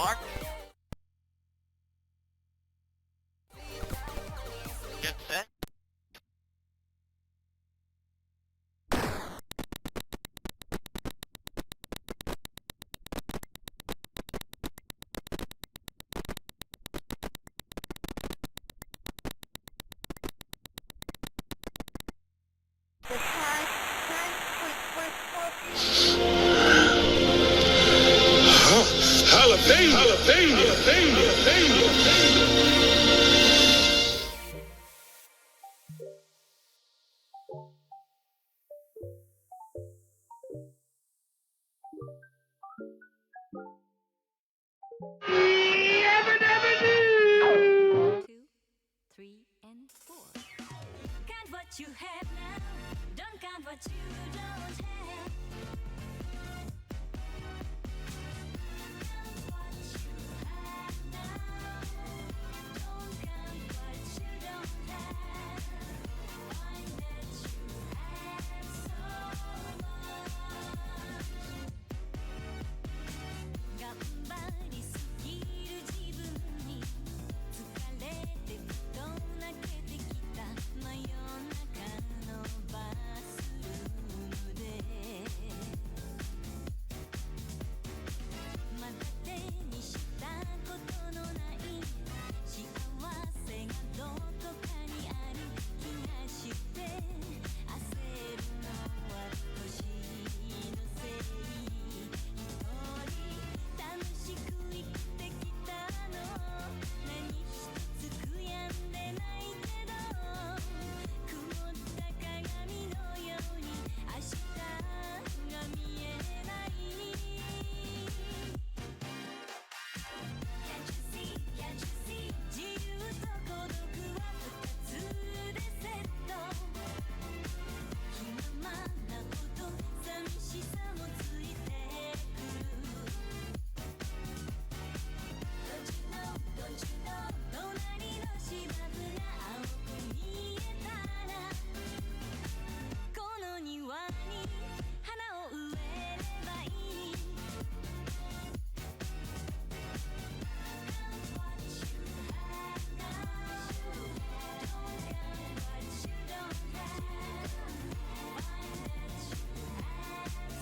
mark. Get set. You have now, don't count what you don't have. Count what you have now, don't count what you don't have. Find that you have so much. 頑張りすぎる自分に疲れてふと泣けてきた真夜中のバスルームでまだ手にしたことのない幸せがどこかにある気がして焦るのは年のせい一人楽しく生きてきたの何一つ悔やんでないけど曇った鏡のように明日が見えない Can't you see, can't you see 自由と孤独は二つでセット気ままなほど寂しさもついてくる Don't you know, don't you know 隣の芝生が青く見えたらこの庭に花を植えればいい Count what you have now Don't count what you don't have Find that you have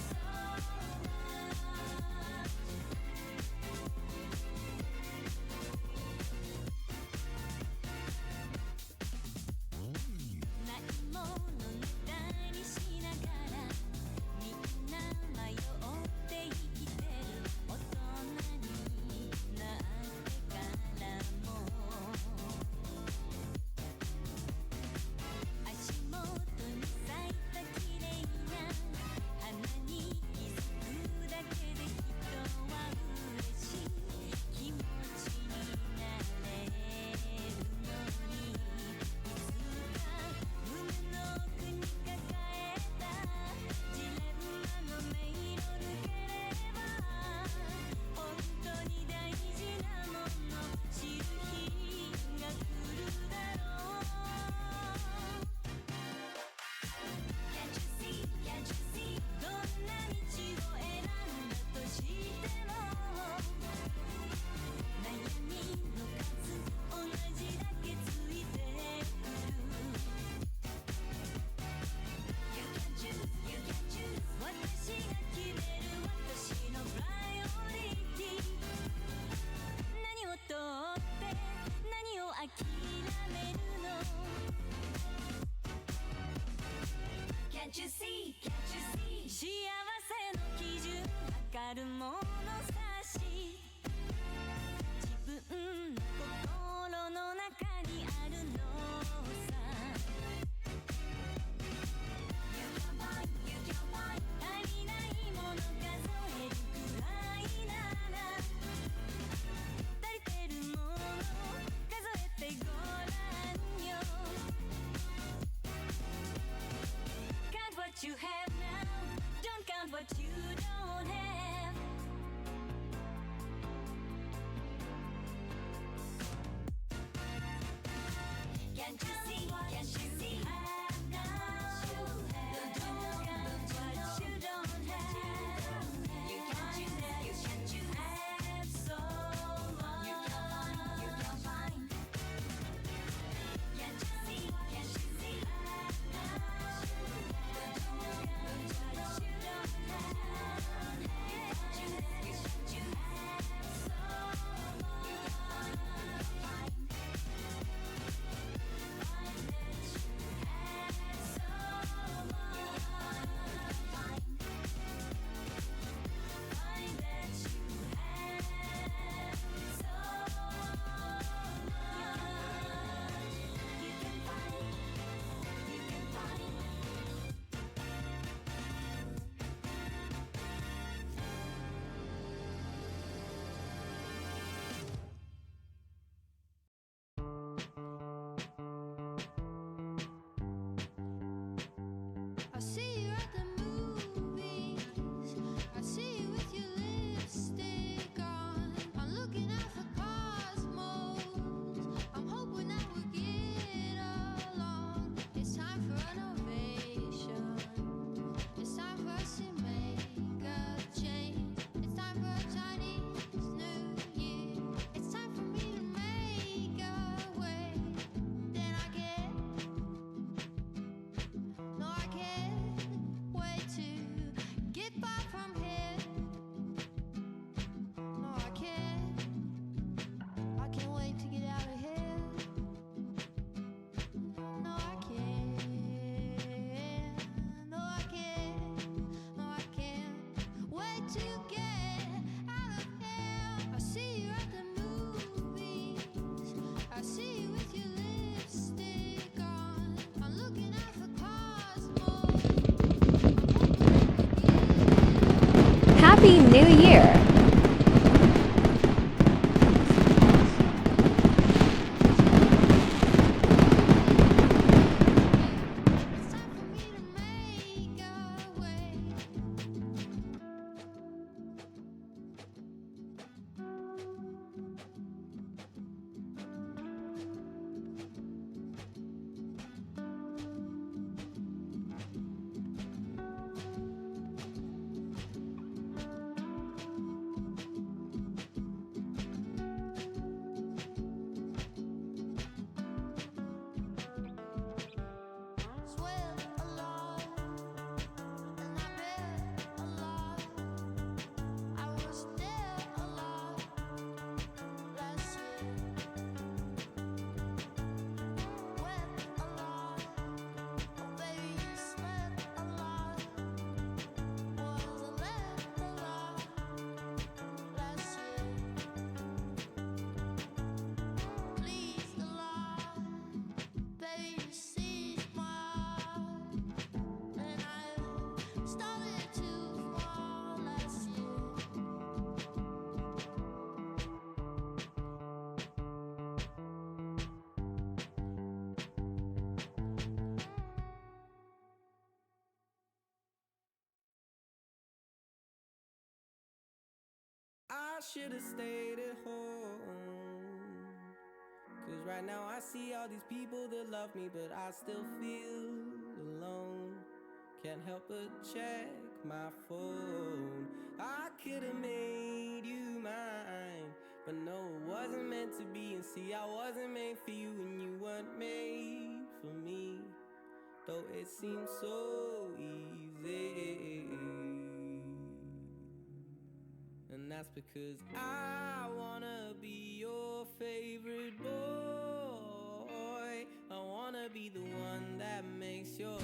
so much ないものねだりしながらみんな迷って生きてる大人になってからも足元に咲いた綺麗な花に気づくだけで人は嬉しい気持ちになれるのにいつか胸の奥に抱えたジレンマの迷路抜ければ本当に大事なもの知る日が来るだろう Can't you see, can't you see どんな道を選んだとしても悩みの数同じだけついてくる You can choose, you can choose 私が決める私のプライオリティ何を取って何を諦めるの Can't you see, can't you see 幸せの基準測るものさし自分の心の中にあるのさ You can find, you can find 足りないもの数えるくらいなら足りてるもの数えてごらんよ Count what you have now Don't count what you don't have Happy New Year! I should've stayed at home, 'cause right now I see all these people that love me, but I still feel alone. Can't help but check my phone. I could've made you mine, but no, it wasn't meant to be. And see, I wasn't made for you, and you weren't made for me, though it seemed so easy. And that's because I wanna be your favorite boy. I wanna be the one that makes your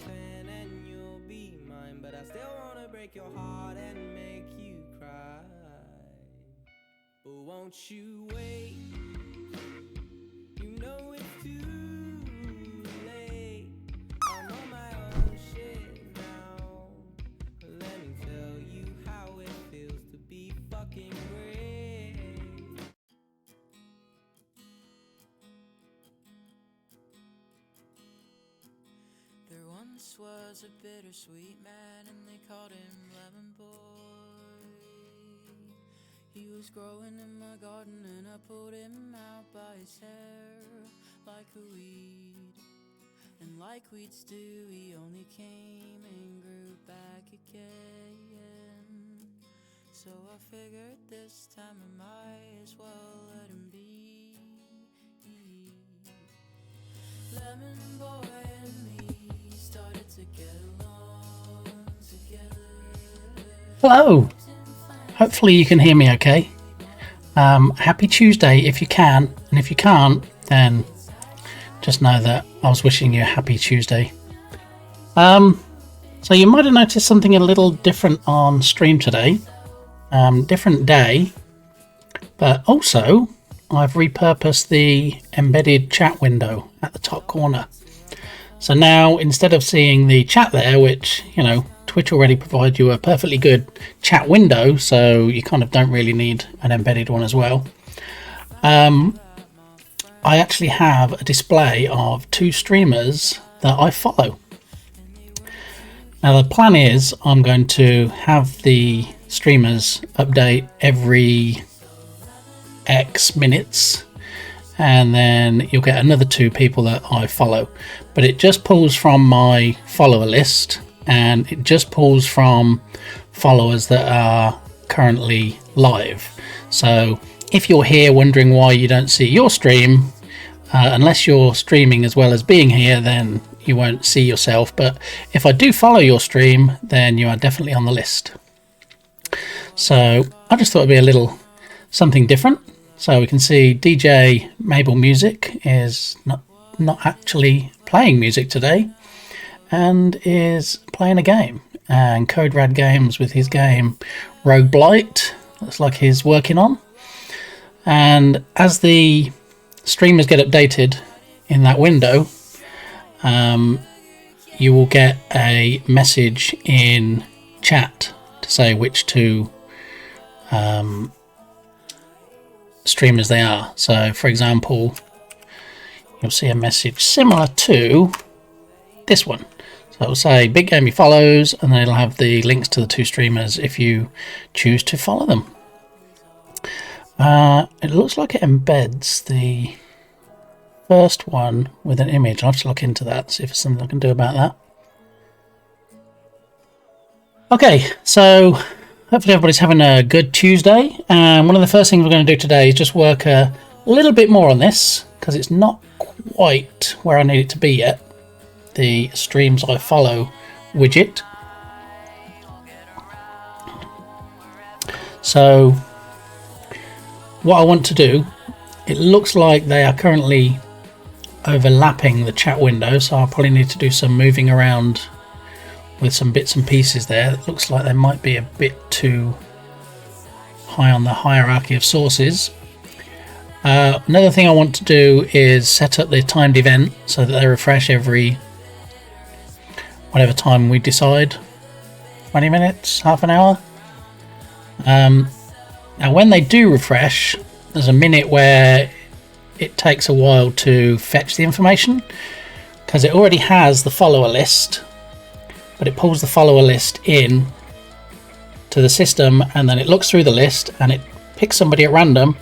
fan, and you'll be mine. But I still wanna break your heart and make you cry. But won't you wait? You know it's too late. I'm on my own shit now. Let me tell you how it feels to be fucking great. There once was a bittersweet man, and they called him Lemon Boy. He was growing in my garden, and I pulled him out by his hair like a weed. And like weeds do, he only came and grew back again. So I figured this time I might as well let him be. Lemon Boy and me started to get along together. Hello. Hopefully you can hear me okay. Happy Tuesday if you can, and if you can't, then just know that I was wishing you a happy Tuesday. So you might have noticed something a little different on stream today. Different day, but also I've repurposed the embedded chat window at the top corner. So now instead of seeing the chat there, which, you know, Twitch already provides you a perfectly good chat window, so you kind of don't really need an embedded one as well. I actually have a display of two streamers that I follow. Now the plan is I'm going to have the streamers update every X minutes, and then you'll get another two people that I follow. But it just pulls from my follower list, and it just pulls from followers that are currently live. So if you're here wondering why you don't see your stream, unless you're streaming as well as being here, then you won't see yourself. But if I do follow your stream, then you are definitely on the list. So I just thought it'd be a little something different. So we can see DJ Mabel Music is not actually playing music today, and is playing a game. And Code Rad Games with his game Rogue Blight, looks like he's working on. And as the streamers get updated in that window, you will get a message in chat to say which two streamers they are. So for example, you'll see a message similar to this one. So it'll say Big Gamey follows, and then it'll have the links to the two streamers if you choose to follow them. It looks like it embeds the first one with an image. I'll have to look into that, see if there's something I can do about that. Okay, so hopefully everybody's having a good Tuesday, and one of the first things we're going to do today is just work a little bit more on this, because it's not quite where I need it to be yet, the Streams I Follow widget. So what I want to do, it looks like they are currently overlapping the chat window, so I'll probably need to do some moving around with some bits and pieces there. It looks like they might be a bit too high on the hierarchy of sources. Another thing I want to do is set up the timed event so that they refresh every whatever time we decide, 20 minutes, half an hour. Now when they do refresh, there's a minute where it takes a while to fetch the information, because it already has the follower list, but it pulls the follower list in to the system, and then it looks through the list and it picks somebody at random,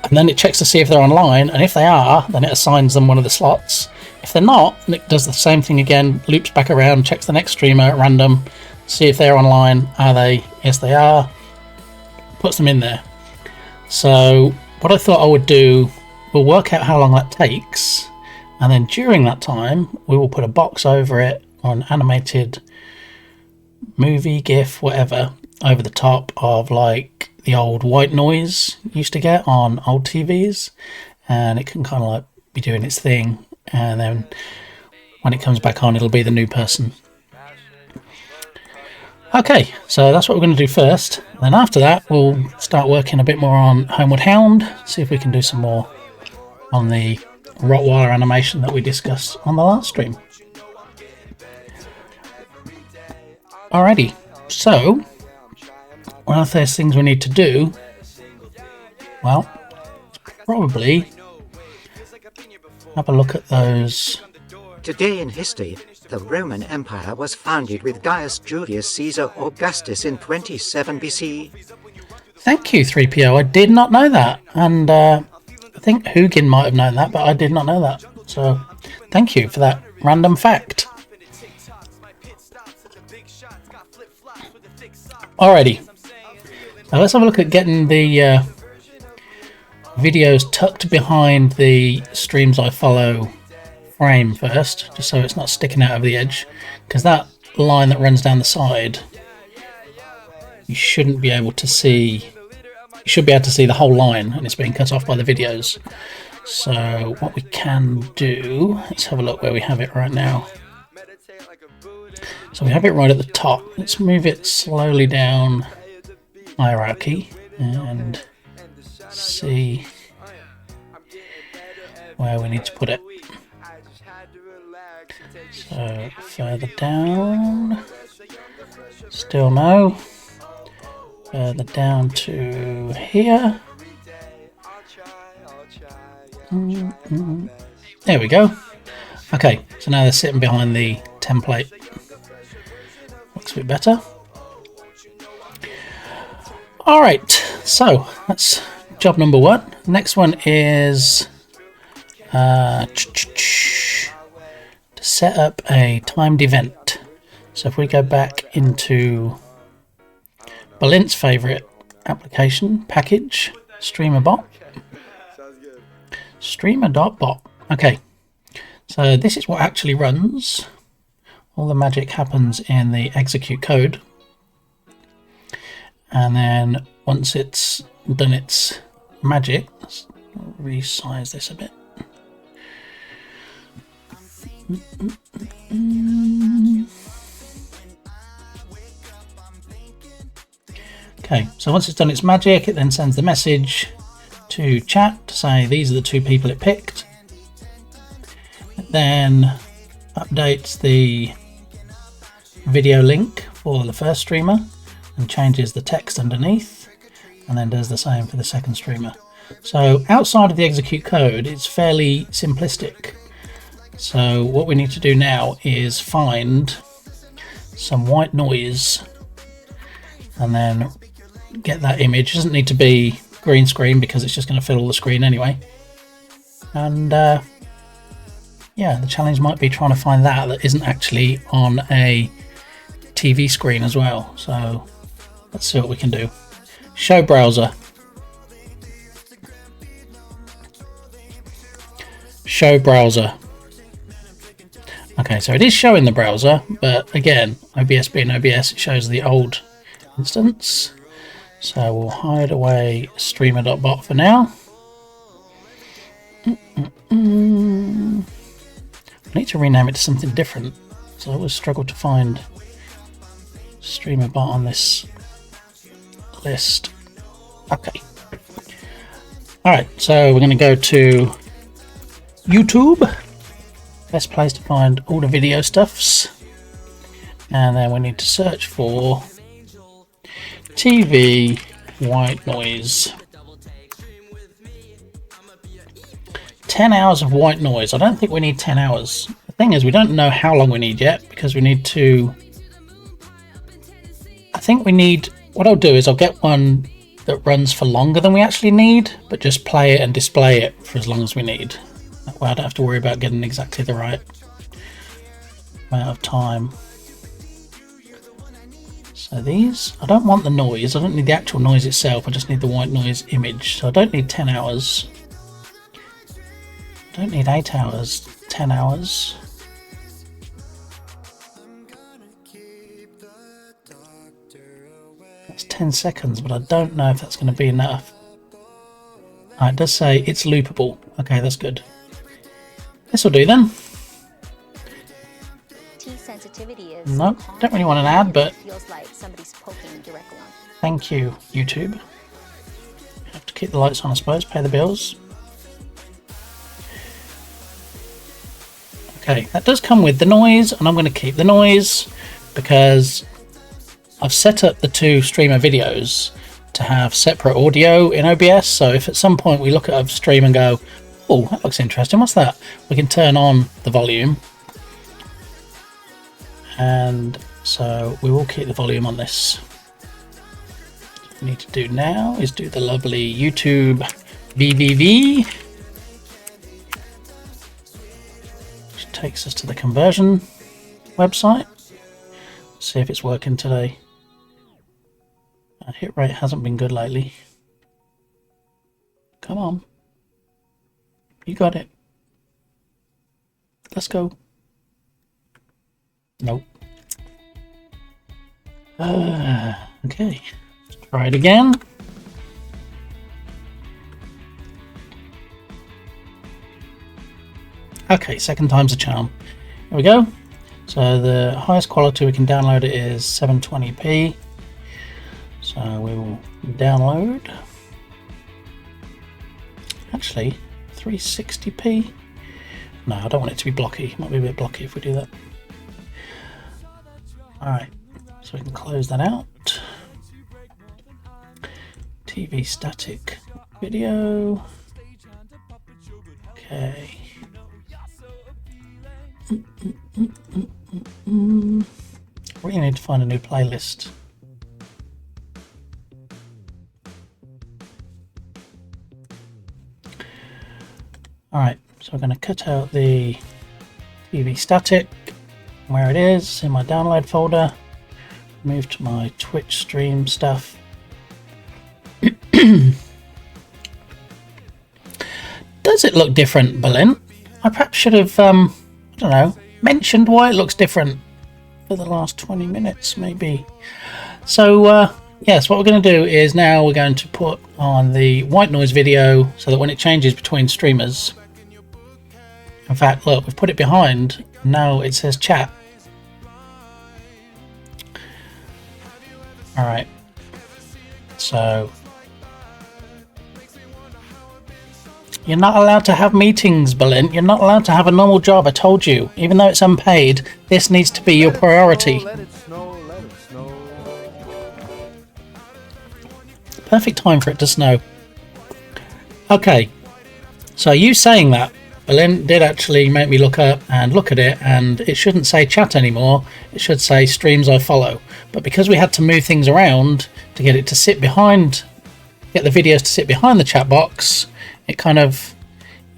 and then it checks to see if they're online, and if they are, then it assigns them one of the slots. If they're not, it does the same thing again, loops back around, checks the next streamer at random, see if they're online. Are they? Yes, they are. Puts them in there. So what I thought I would do, we'll work out how long that takes, and then during that time we will put a box over it, or an animated movie, GIF, whatever, over the top of like the old white noise you used to get on old TVs, and it can kind of like be doing its thing, and then when it comes back on it'll be the new person. Okay, so that's what we're going to do first. And then after that, we'll start working a bit more on Homeward Hound, see if we can do some more on the Rottweiler animation that we discussed on the last stream. Alrighty, so one of those things we need to do, well, probably have a look at those. Today in history, the Roman Empire was founded with Gaius Julius Caesar Augustus in 27 BC. Thank you, 3PO. I did not know that. And I think Hugin might have known that, but I did not know that. So thank you for that random fact. Alrighty. Now let's have a look at getting the videos tucked behind the Streams I Follow frame first, just so it's not sticking out over the edge, because that line that runs down the side, you shouldn't be able to see. You should be able to see the whole line, and it's being cut off by the videos. So what we can do, let's have a look where we have it right now. So we have it right at the top. Let's move it slowly down hierarchy and see where we need to put it. So further down, still no. Further down to here. There we go. Okay, so now they're sitting behind the template. Looks a bit better. Alright, so that's job number one. Next one is to set up a timed event. So if we go back into Balint's favourite application, package, StreamerBot. Streamer.bot. Okay, so this is what actually runs. All the magic happens in the execute code. And then once it's done its magic, let's resize this a bit. Okay, so once it's done its magic, it then sends the message to chat to say these are the 2 people it picked. It then updates the video link for the first streamer and changes the text underneath, and then does the same for the second streamer. So outside of the execute code, it's fairly simplistic. So what we need to do now is find some white noise and then get that image. It doesn't need to be green screen because it's just going to fill all the screen anyway. And yeah, the challenge might be trying to find that isn't actually on a TV screen as well. So let's see what we can do. Show browser. Show browser. Okay, so it is showing the browser, but again, OBS being OBS, it shows the old instance. So we'll hide away streamer.bot for now. I need to rename it to something different. So I always struggle to find streamer bot on this list. Okay. Alright, so we're going to go to YouTube. Best place to find all the video stuffs. And then we need to search for TV white noise. 10 hours of white noise. I don't think we need 10 hours. The thing is, we don't know how long we need yet because we need to... I think we need... What I'll do is I'll get one that runs for longer than we actually need, but just play it and display it for as long as we need. That way I don't have to worry about getting exactly the right amount of time. So these, I don't want the noise, I don't need the actual noise itself, I just need the white noise image. So I don't need 10 hours. I don't need 8 hours, 10 hours. That's 10 seconds, but I don't know if that's going to be enough. It does say it's loopable. Okay, that's good. This will do then. No, don't really want an ad, but thank you, YouTube. Have to keep the lights on, I suppose, pay the bills. Okay, that does come with the noise, and I'm going to keep the noise because I've set up the 2 streamer videos to have separate audio in OBS, so if at some point we look at a stream and go, oh, that looks interesting, what's that? We can turn on the volume. And so we will keep the volume on this. What we need to do now is do the lovely YouTube VVV, which takes us to the conversion website. See if it's working today. Our hit rate hasn't been good lately. Come on. You got it. Let's go. Nope. Okay. Try it again. Okay, second time's a charm. Here we go. So the highest quality we can download it is 720p. So we will download. Actually, 360p. No, I don't want it to be blocky. It might be a bit blocky if we do that. Alright, so we can close that out. TV static video. Okay. We need to find a new playlist. Alright, so we're going to cut out the TV static where it is in my download folder, move to my Twitch stream stuff. Does it look different, Berlin? I perhaps should have, I don't know, mentioned why it looks different for the last 20 minutes, maybe. So, yes, what we're going to do is now we're going to put on the white noise video so that when it changes between streamers, in fact, look, we've put it behind, now it says chat. Alright, so You're not allowed to have meetings, Berlin. You're not allowed to have a normal job, I told you. Even though it's unpaid, this needs to be your priority. Let it snow, let it snow. Perfect time for it to snow. Okay, so you saying that, Berlin, did actually make me look up and look at it, and it shouldn't say chat anymore. It should say streams I follow. But because we had to move things around to get it to sit behind, get the videos to sit behind the chat box, it kind of,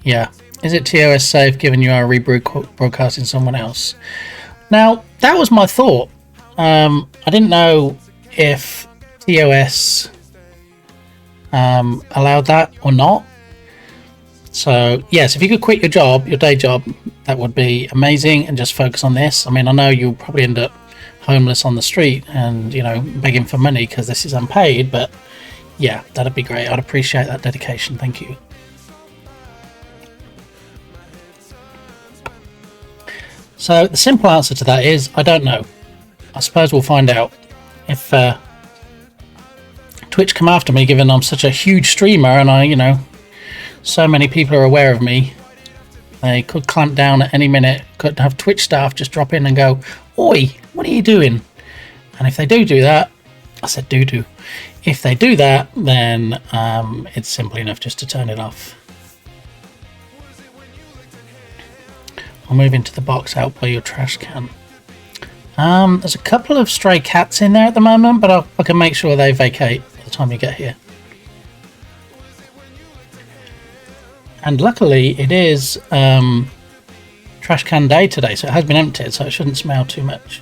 yeah. Is it TOS safe given you are rebroadcasting someone else? Now, that was my thought. I didn't know if TOS allowed that or not. So, yes, if you could quit your job, your day job, that would be amazing, and just focus on this. I mean, I know you'll probably end up homeless on the street and, you know, begging for money because this is unpaid, but yeah, that'd be great. I'd appreciate that dedication. Thank you. So the simple answer to that is I don't know. I suppose we'll find out if Twitch come after me, given I'm such a huge streamer and I, you know, so many people are aware of me. They could clamp down at any minute. Could have Twitch staff just drop in and go, "Oi, what are you doing?" And if they do that, I said do. If they do that, then it's simple enough just to turn it off. I'll move into the box out by your trash can. There's a couple of stray cats in there at the moment, but I can make sure they vacate by the time you get here. And luckily it is trash can day today, so it has been emptied, so it shouldn't smell too much.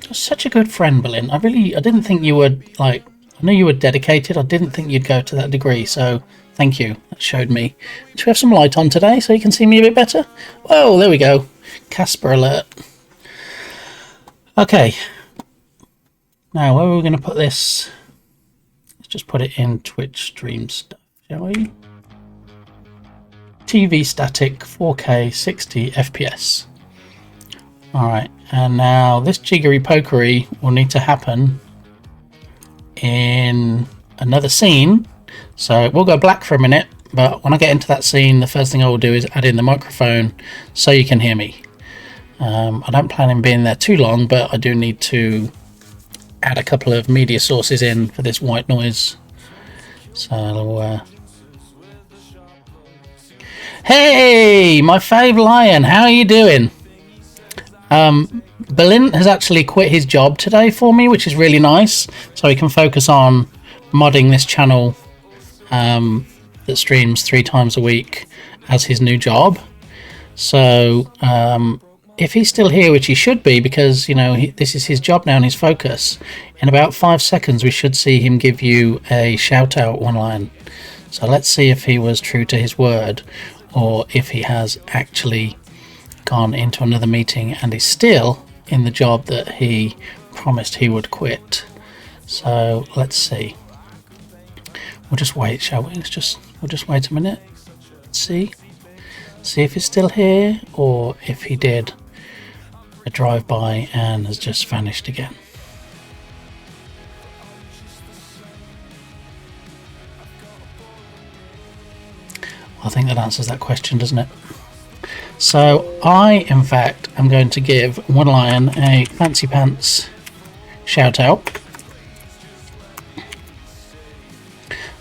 You're such a good friend, Berlin. I didn't think you would, like, I knew you were dedicated. I didn't think you'd go to that degree, so thank you. That showed me. Should we have some light on today so you can see me a bit better? Whoa, there we go. Casper alert. Okay. Now, where are we going to put this? Let's just put it in Twitch stream stuff, shall we? TV static 4K 60 FPS. Alright, and now this jiggery pokery will need to happen in another scene. So we'll go black for a minute, but when I get into that scene, the first thing I will do is add in the microphone so you can hear me. I don't plan on being there too long, but I do need to add a couple of media sources in for this white noise. So hey, my fave lion, how are you doing? Berlin has actually quit his job today for me, which is really nice, so he can focus on modding this channel that streams 3 times a week as his new job. So if he's still here, which he should be, because you know this is his job now and his focus, in about 5 seconds we should see him give you a shout out one line. So let's see if he was true to his word, or if he has actually gone into another meeting and is still in the job that he promised he would quit. So let's see. We'll just wait, shall we? We'll just wait a minute. See if he's still here, or if he did a drive-by and has just vanished again. I think that answers that question, doesn't it? So I, in fact, am going to give One Lion a fancy pants shout out.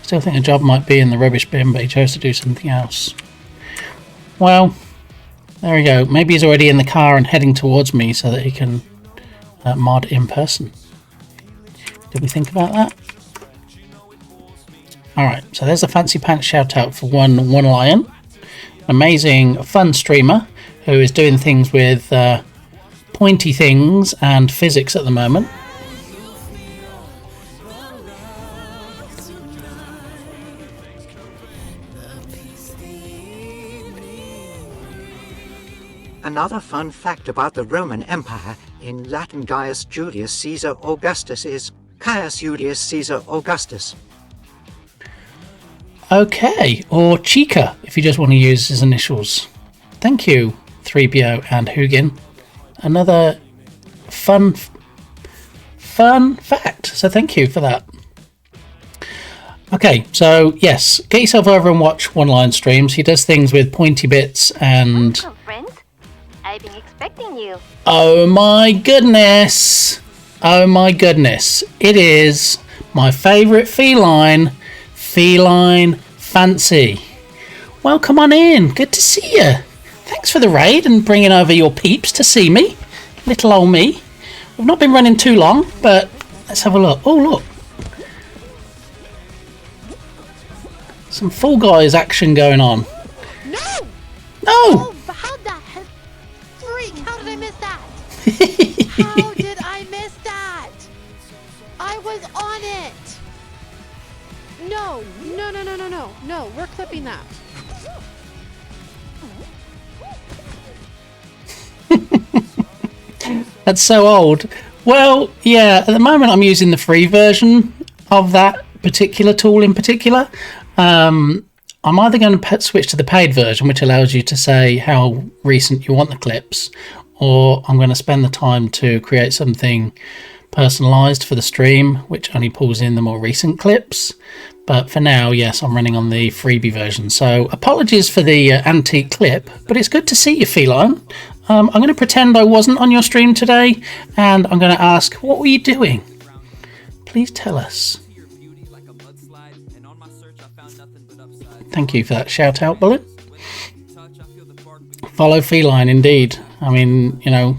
Still think a job might be in the rubbish bin, but he chose to do something else. Well, there we go. Maybe he's already in the car and heading towards me so that he can mod in person. Did we think about that? Alright, so there's a fancy pants shout out for One Lion. Amazing, fun streamer who is doing things with pointy things and physics at the moment. Another fun fact about the Roman Empire in Latin Gaius Julius Caesar Augustus is Caius Julius Caesar Augustus. Okay, or Chica, if you just want to use his initials. Thank you, 3BO and Hugin. Another fun fact, so thank you for that. Okay, so yes, get yourself over and watch One Line streams. He does things with pointy bits and... Welcome, friends. I've been expecting you. Oh my goodness! Oh my goodness. It is my favourite feline, Feline Fancy. Well, come on in. Good to see you. Thanks for the raid and bringing over your peeps to see me. Little old me. We've not been running too long, but let's have a look. Oh, look. Some Fall Guys action going on. No! No! Oh, how the heck? Freak, how did I miss that? How did I miss that? I was on it! No, no, no, no, no, no, no, we're clipping that. That's so old. Well, yeah, at the moment I'm using the free version of that particular tool in particular. I'm either going to switch to the paid version, which allows you to say how recent you want the clips, or I'm going to spend the time to create something personalized for the stream, which only pulls in the more recent clips. But for now, yes, I'm running on the freebie version. So apologies for the antique clip, but it's good to see you, Feline. I'm going to pretend I wasn't on your stream today, and I'm going to ask, what were you doing? Please tell us. Thank you for that shout out, Bullet. Follow Feline, indeed. I mean, you know,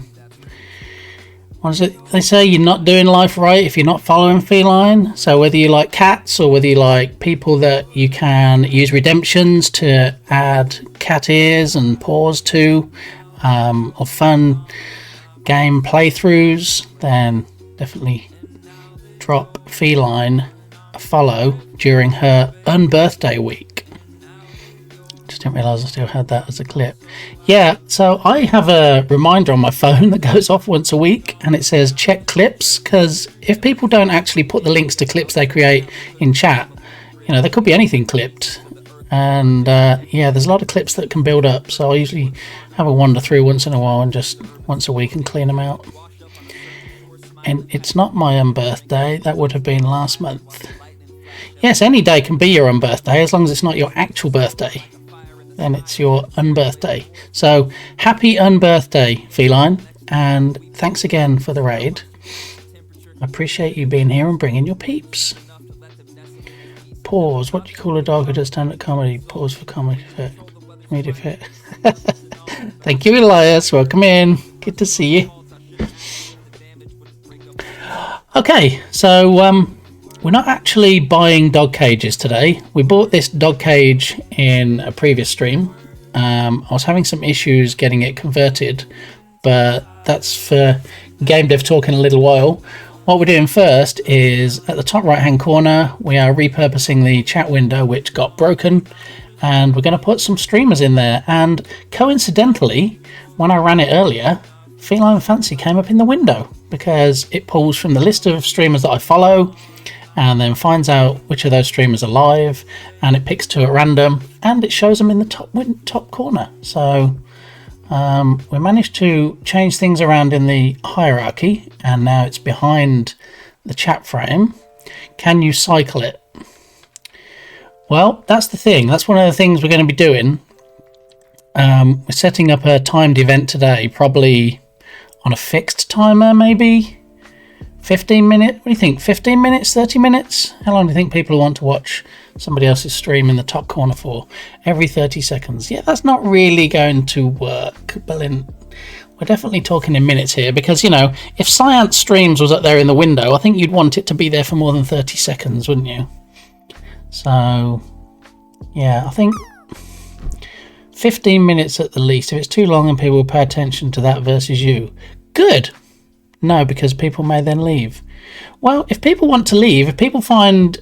what is it? They say you're not doing life right if you're not following Feline. So whether you like cats or whether you like people that you can use redemptions to add cat ears and paws to, or fun game playthroughs, then definitely drop Feline a follow during her unbirthday week. Just didn't realise I still had that as a clip. Yeah, so I have a reminder on my phone that goes off once a week, and it says check clips, because if people don't actually put the links to clips they create in chat, you know, there could be anything clipped. And yeah, there's a lot of clips that can build up, so I usually have a wander through once in a while and just once a week and clean them out. And it's not my unbirthday, that would have been last month. Yes, any day can be your unbirthday as long as it's not your actual birthday. Then it's your unbirthday. So happy unbirthday, Feline, and thanks again for the raid. I appreciate you being here and bringing your peeps. Pause. What do you call a dog who does stand-up comedy? Pause for comedy fit. Comedy fit. Thank you, Elias. Welcome in. Good to see you. Okay, so we're not actually buying dog cages today. We bought this dog cage in a previous stream. I was having some issues getting it converted, but that's for Game Dev Talk in a little while. What we're doing first is at the top right hand corner, we are repurposing the chat window which got broken, and we're going to put some streamers in there. And coincidentally, when I ran it earlier, Feline Fancy came up in the window because it pulls from the list of streamers that I follow and then finds out which of those streamers are live, and it picks two at random and it shows them in the top corner. So we managed to change things around in the hierarchy, and now it's behind the chat frame. Can you cycle it? Well, that's the thing. That's one of the things we're going to be doing. We're setting up a timed event today, probably on a fixed timer, maybe 15 minutes. What do you think? 15 minutes, 30 minutes? How long do you think people want to watch somebody else's stream in the top corner for? Every 30 seconds. Yeah, that's not really going to work, Berlin. We're definitely talking in minutes here because, you know, if Science Streams was up there in the window, I think you'd want it to be there for more than 30 seconds, wouldn't you? So, yeah, I think 15 minutes at the least. If it's too long and people will pay attention to that versus you. Good. No, because people may then leave. Well, if people want to leave, if people find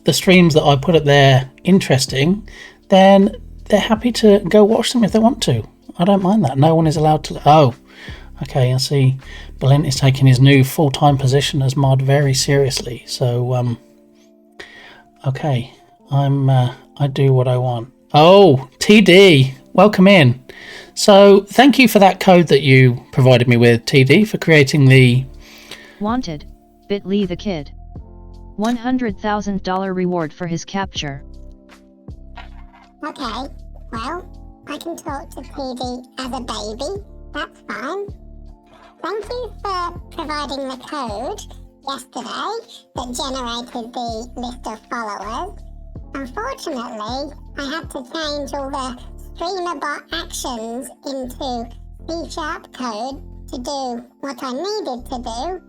the streams that I put up there interesting, then they're happy to go watch them if they want to. I don't mind that. No one is allowed to... Oh, okay, I see. Berlin is taking his new full-time position as mod very seriously. So, okay, I do what I want. Oh, TD, welcome in. So thank you for that code that you provided me with, TD, for creating the... Wanted, Bitly the Kid. $100,000 reward for his capture. Okay, well, I can talk to PD as a baby. That's fine. Thank you for providing the code yesterday that generated the list of followers. Unfortunately, I had to change all the StreamerBot actions into C# code to do what I needed to do.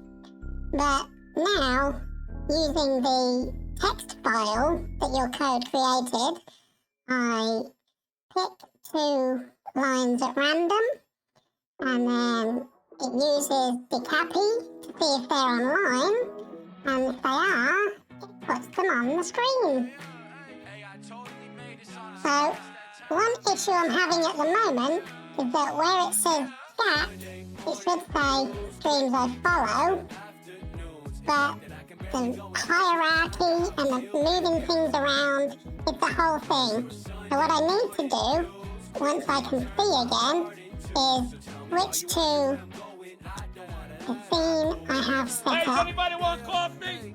But now, using the text file that your code created, I pick 2 lines at random, and then it uses the Cappy to see if they're online, and if they are, it puts them on the screen. So, one issue I'm having at the moment is that where it says chat, it should say StreamVOD follow, but the hierarchy and the moving things around, it's the whole thing. So what I need to do, once I can see again, is switch to the scene I have set up. Anybody want coffee?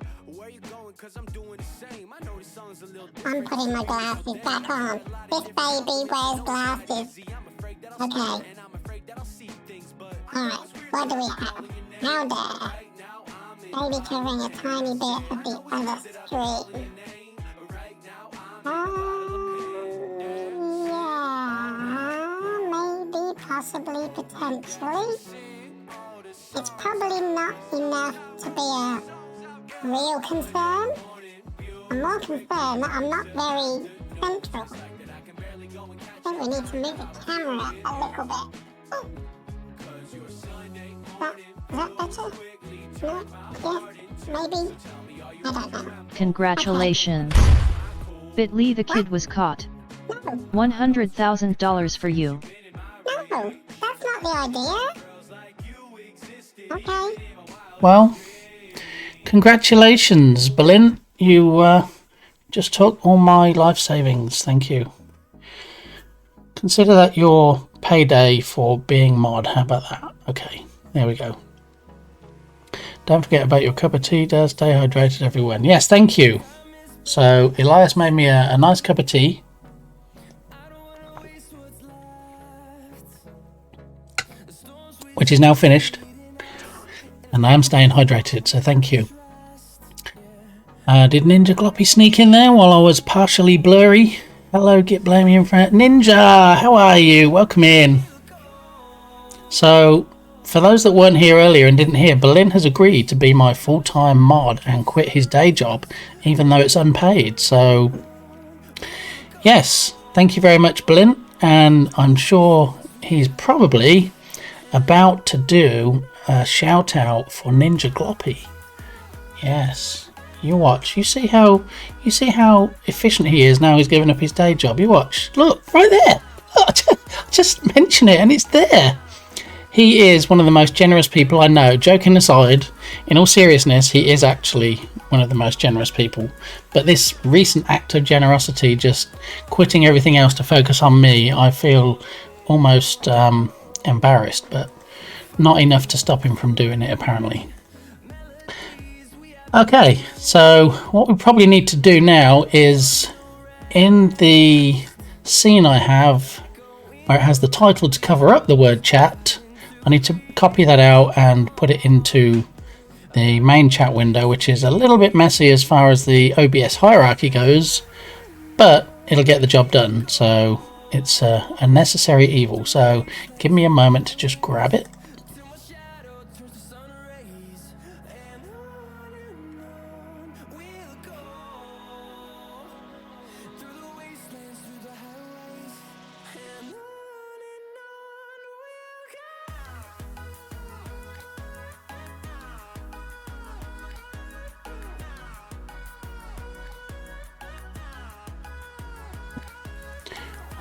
I'm putting my glasses back on. This baby wears glasses. Okay. Alright, what do we have? Now there. Maybe covering a tiny bit of the other stream. Yeah, maybe, possibly, potentially. It's probably not enough to be a real concern. I'm more concerned that I'm not very central. I think we need to move the camera a little bit. Oh. Is that better? No? Yes? Maybe? I don't know. Congratulations. Okay. Bitly, the kid was caught. No. $100,000 for you. No, that's not the idea. Okay. Well, congratulations, Berlin. You just took all my life savings. Thank you. Consider that your payday for being mod. How about that? Okay, there we go. Don't forget about your cup of tea. Stay hydrated, everyone. Yes, thank you. So Elias made me a nice cup of tea. Which is now finished. And I am staying hydrated, so thank you. Did Ninja Gloppy sneak in there while I was partially blurry? Hello, Get Blamey in front. Ninja, how are you? Welcome in. So, for those that weren't here earlier and didn't hear, Berlin has agreed to be my full-time mod and quit his day job, even though it's unpaid. So, yes, thank you very much, Berlin. And I'm sure he's probably about to do a shout out for Ninja Gloppy. Yes, you watch. You see how efficient he is now. He's given up his day job. You watch. Look right there. Look, just mention it, and it's there. He is one of the most generous people I know. Joking aside, in all seriousness, he is actually one of the most generous people. But this recent act of generosity, just quitting everything else to focus on me, I feel almost embarrassed, but not enough to stop him from doing it, apparently. Okay, so what we probably need to do now is, in the scene I have where it has the title to cover up the word chat, I need to copy that out and put it into the main chat window, which is a little bit messy as far as the OBS hierarchy goes, but it'll get the job done. So it's a necessary evil. So give me a moment to just grab it.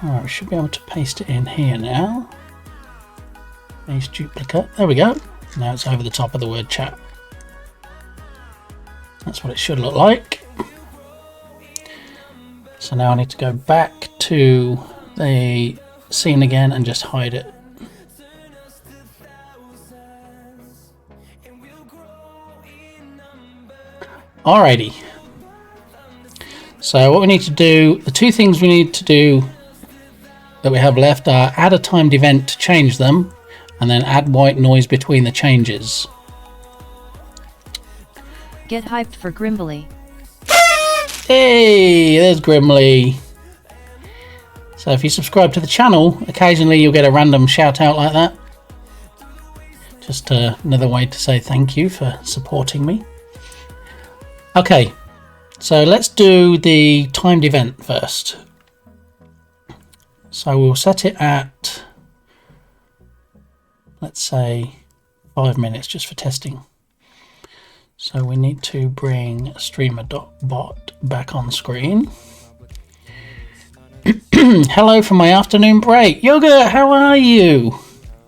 Alright, we should be able to paste it in here now. Paste duplicate. There we go. Now it's over the top of the word chat. That's what it should look like. So now I need to go back to the scene again and just hide it. Alrighty. So what we need to do, the two things we need to do that we have left are add a timed event to change them, and then add white noise between the changes. Get hyped for Grimbly. Hey, there's Grimly. So if you subscribe to the channel, occasionally you'll get a random shout out like that. Just another way to say thank you for supporting me. Okay, so let's do the timed event first. So we'll set it at, let's say, 5 minutes just for testing. So we need to bring StreamVOD back on screen. Hello from my afternoon break. Yoga, how are you?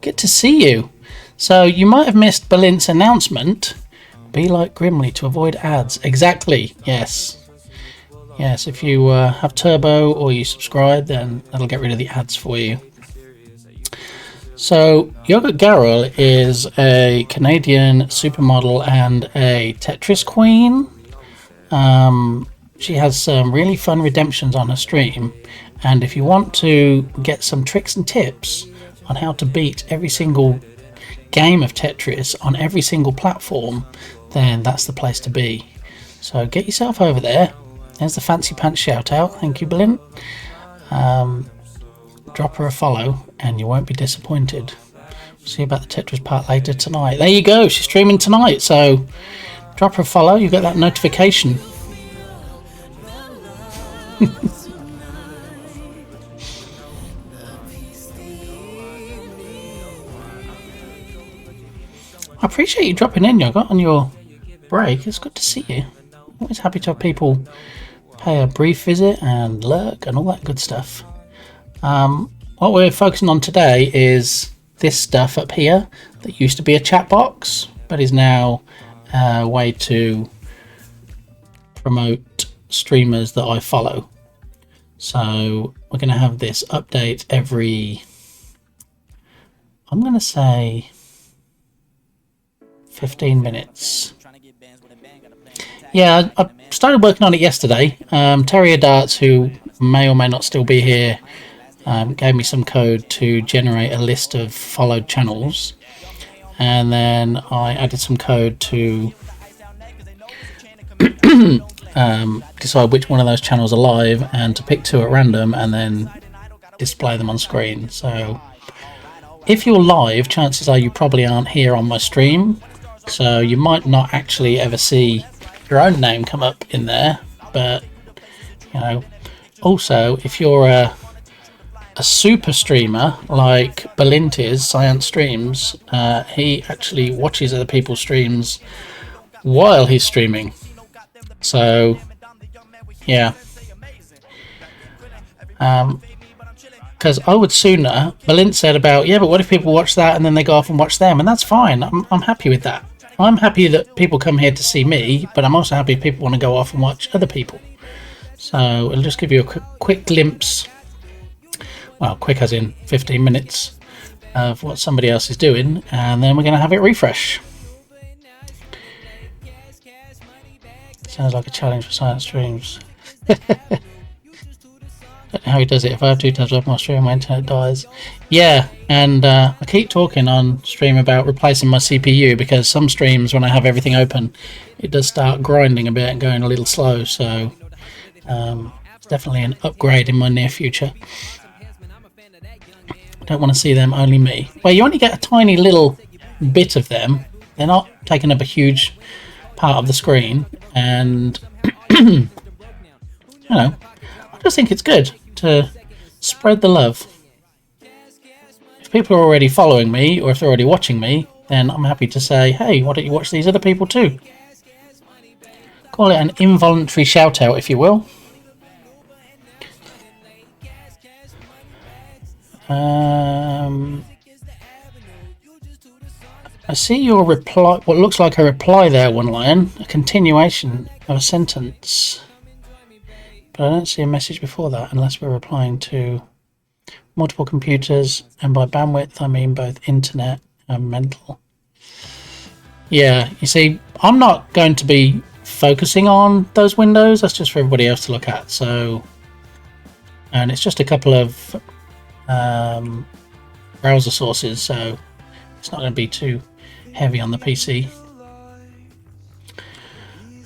Good to see you. So you might have missed Balint's announcement. Be like Grimly to avoid ads. Exactly, yes. Yes, if you have Turbo or you subscribe, then that'll get rid of the ads for you. So, Yoga Garrel is a Canadian supermodel and a Tetris queen. She has some really fun redemptions on her stream. And if you want to get some tricks and tips on how to beat every single game of Tetris on every single platform, then that's the place to be. So get yourself over there. There's the fancy pants shout out. Thank you, Balint. Drop her a follow and you won't be disappointed. We'll see about the Tetris part later tonight. There you go, she's streaming tonight, so drop her a follow, you get that notification. I appreciate you dropping in, Yoga, on your break. It's good to see you. Always happy to have people pay a brief visit and lurk and all that good stuff. What we're focusing on today is this stuff up here that used to be a chat box, but is now a way to promote streamers that I follow. So we're going to have this update every, I'm going to say 15 minutes. Yeah, I started working on it yesterday. Terrier Darts, who may or may not still be here, gave me some code to generate a list of followed channels, and then I added some code to decide which one of those channels are live and to pick two at random and then display them on screen. So if you're live, chances are you probably aren't here on my stream, so you might not actually ever see your own name come up in there. But you know, also if you're a super streamer like Balint is, Science Streams, he actually watches other people's streams while he's streaming. So yeah, because I would sooner, Balint said about, yeah, but what if people watch that and then they go off and watch them? And that's fine. I'm happy with that. I'm happy that people come here to see me, but I'm also happy if people want to go off and watch other people. So it'll just give you a quick glimpse, well, quick as in 15 minutes, of what somebody else is doing, and then we're going to have it refresh. Sounds like a challenge for Science Streams. Don't know how he does it. If I have 2 tabs open my stream, my internet dies. Yeah, and I keep talking on stream about replacing my CPU, because some streams, when I have everything open, it does start grinding a bit and going a little slow. So it's definitely an upgrade in my near future. I don't want to see them, only me. Well, you only get a tiny little bit of them. They're not taking up a huge part of the screen, and you know, I just think it's good to spread the love. If people are already following me, or if they're already watching me, then I'm happy to say, hey, why don't you watch these other people too? Call it an involuntary shout out, if you will. I see your reply, what looks like a reply there, One Lion, a continuation of a sentence. But I don't see a message before that, unless we're replying to multiple computers, and by bandwidth I mean both internet and mental. Yeah, you see, I'm not going to be focusing on those windows. That's just for everybody else to look at. So, and it's just a couple of browser sources, so it's not going to be too heavy on the PC.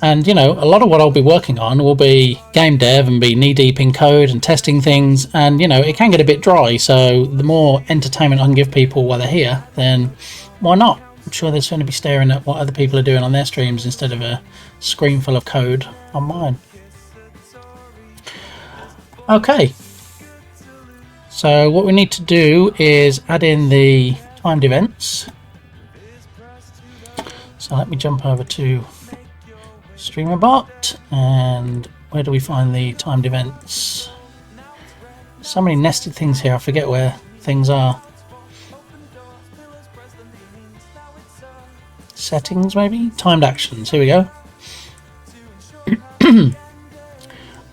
And you know, a lot of what I'll be working on will be game dev and be knee deep in code and testing things, and you know, it can get a bit dry, so the more entertainment I can give people while they're here, then why not? I'm sure they're going to be staring at what other people are doing on their streams instead of a screen full of code on mine. Okay, so what we need to do is add in the timed events. So let me jump over to StreamVOD, and where do we find the timed events? So many nested things here, I forget where things are. Settings, maybe? Timed actions, here we go.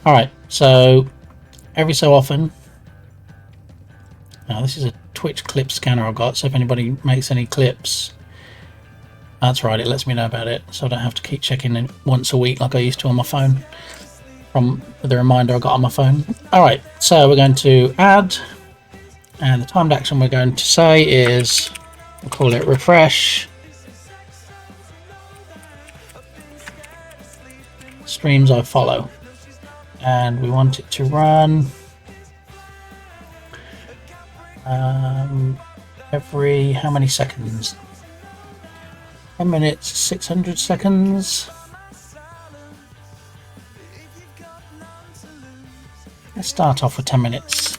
Alright, so every so often, now this is a Twitch clip scanner I've got, so if anybody makes any clips, that's right, it lets me know about it, so I don't have to keep checking it once a week like I used to on my phone, from the reminder I got on my phone. Alright, so we're going to add, and the timed action we're going to say is, we'll call it refresh streams I follow, and we want it to run every how many seconds? 10 minutes, 600 seconds. Let's start off with 10 minutes,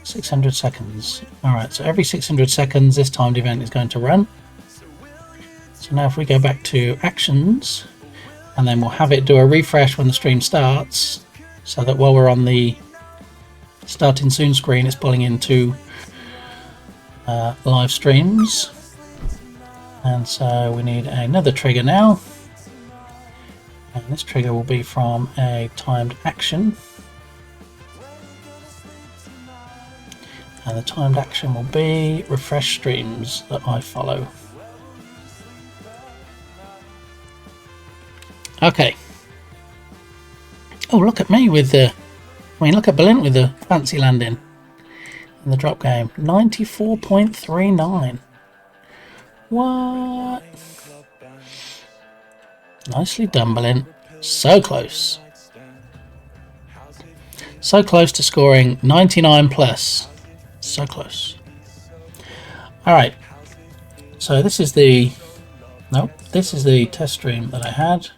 600 seconds. Alright, so every 600 seconds this timed event is going to run. So now if we go back to actions, and then we'll have it do a refresh when the stream starts, so that while we're on the starting soon screen, it's pulling into live streams. And so we need another trigger now, and this trigger will be from a timed action, and the timed action will be refresh streams that I follow. Okay. Oh, look at me with the, I mean, look at Berlin with the fancy landing in the drop game. 94.39. What? Nicely done, Berlin. So close. So close to scoring 99 plus. So close. Alright. So this is the... Nope. This is the test stream that I had.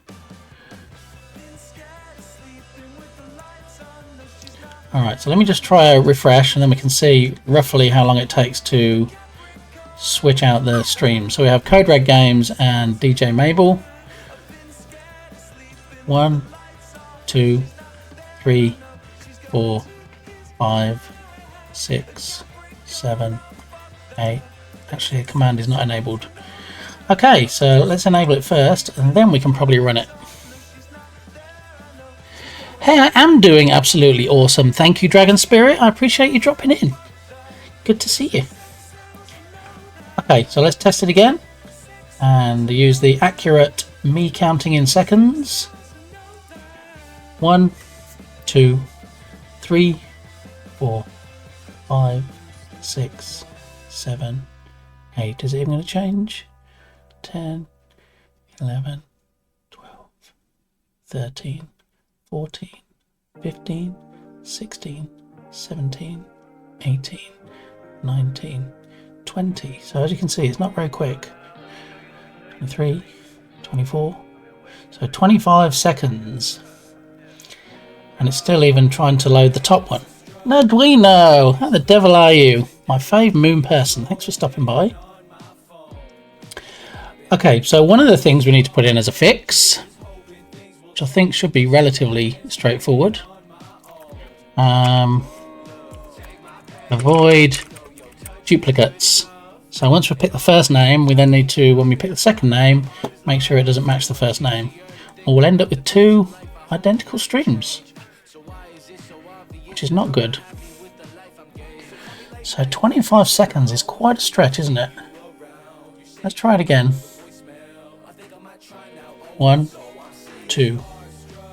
Alright, so let me just try a refresh and then we can see roughly how long it takes to switch out the stream. So we have Code Red Games and DJ Mabel. 1, 2, 3, 4, 5, 6, 7, 8. Actually, a command is not enabled. Okay, so let's enable it first and then we can probably run it. Hey, I am doing absolutely awesome. Thank you, Dragon Spirit. I appreciate you dropping in. Good to see you. Okay, so let's test it again and use the accurate me counting in seconds. 1, 2, 3, 4, 5, 6, 7, 8. Is it even going to change? 10, 11, 12, 13, 14, 15, 16, 17, 18, 19, 20. So as you can see, it's not very quick. 23, 24. So 25 seconds. And it's still even trying to load the top one. Naduino! How the devil are you? My fave moon person. Thanks for stopping by. Okay, so one of the things we need to put in as a fix, which I think should be relatively straightforward. Avoid duplicates. So once we pick the first name, we then need to, when we pick the second name, make sure it doesn't match the first name. Or we'll end up with 2 identical streams, which is not good. So 25 seconds is quite a stretch, isn't it? Let's try it again. 1, 2,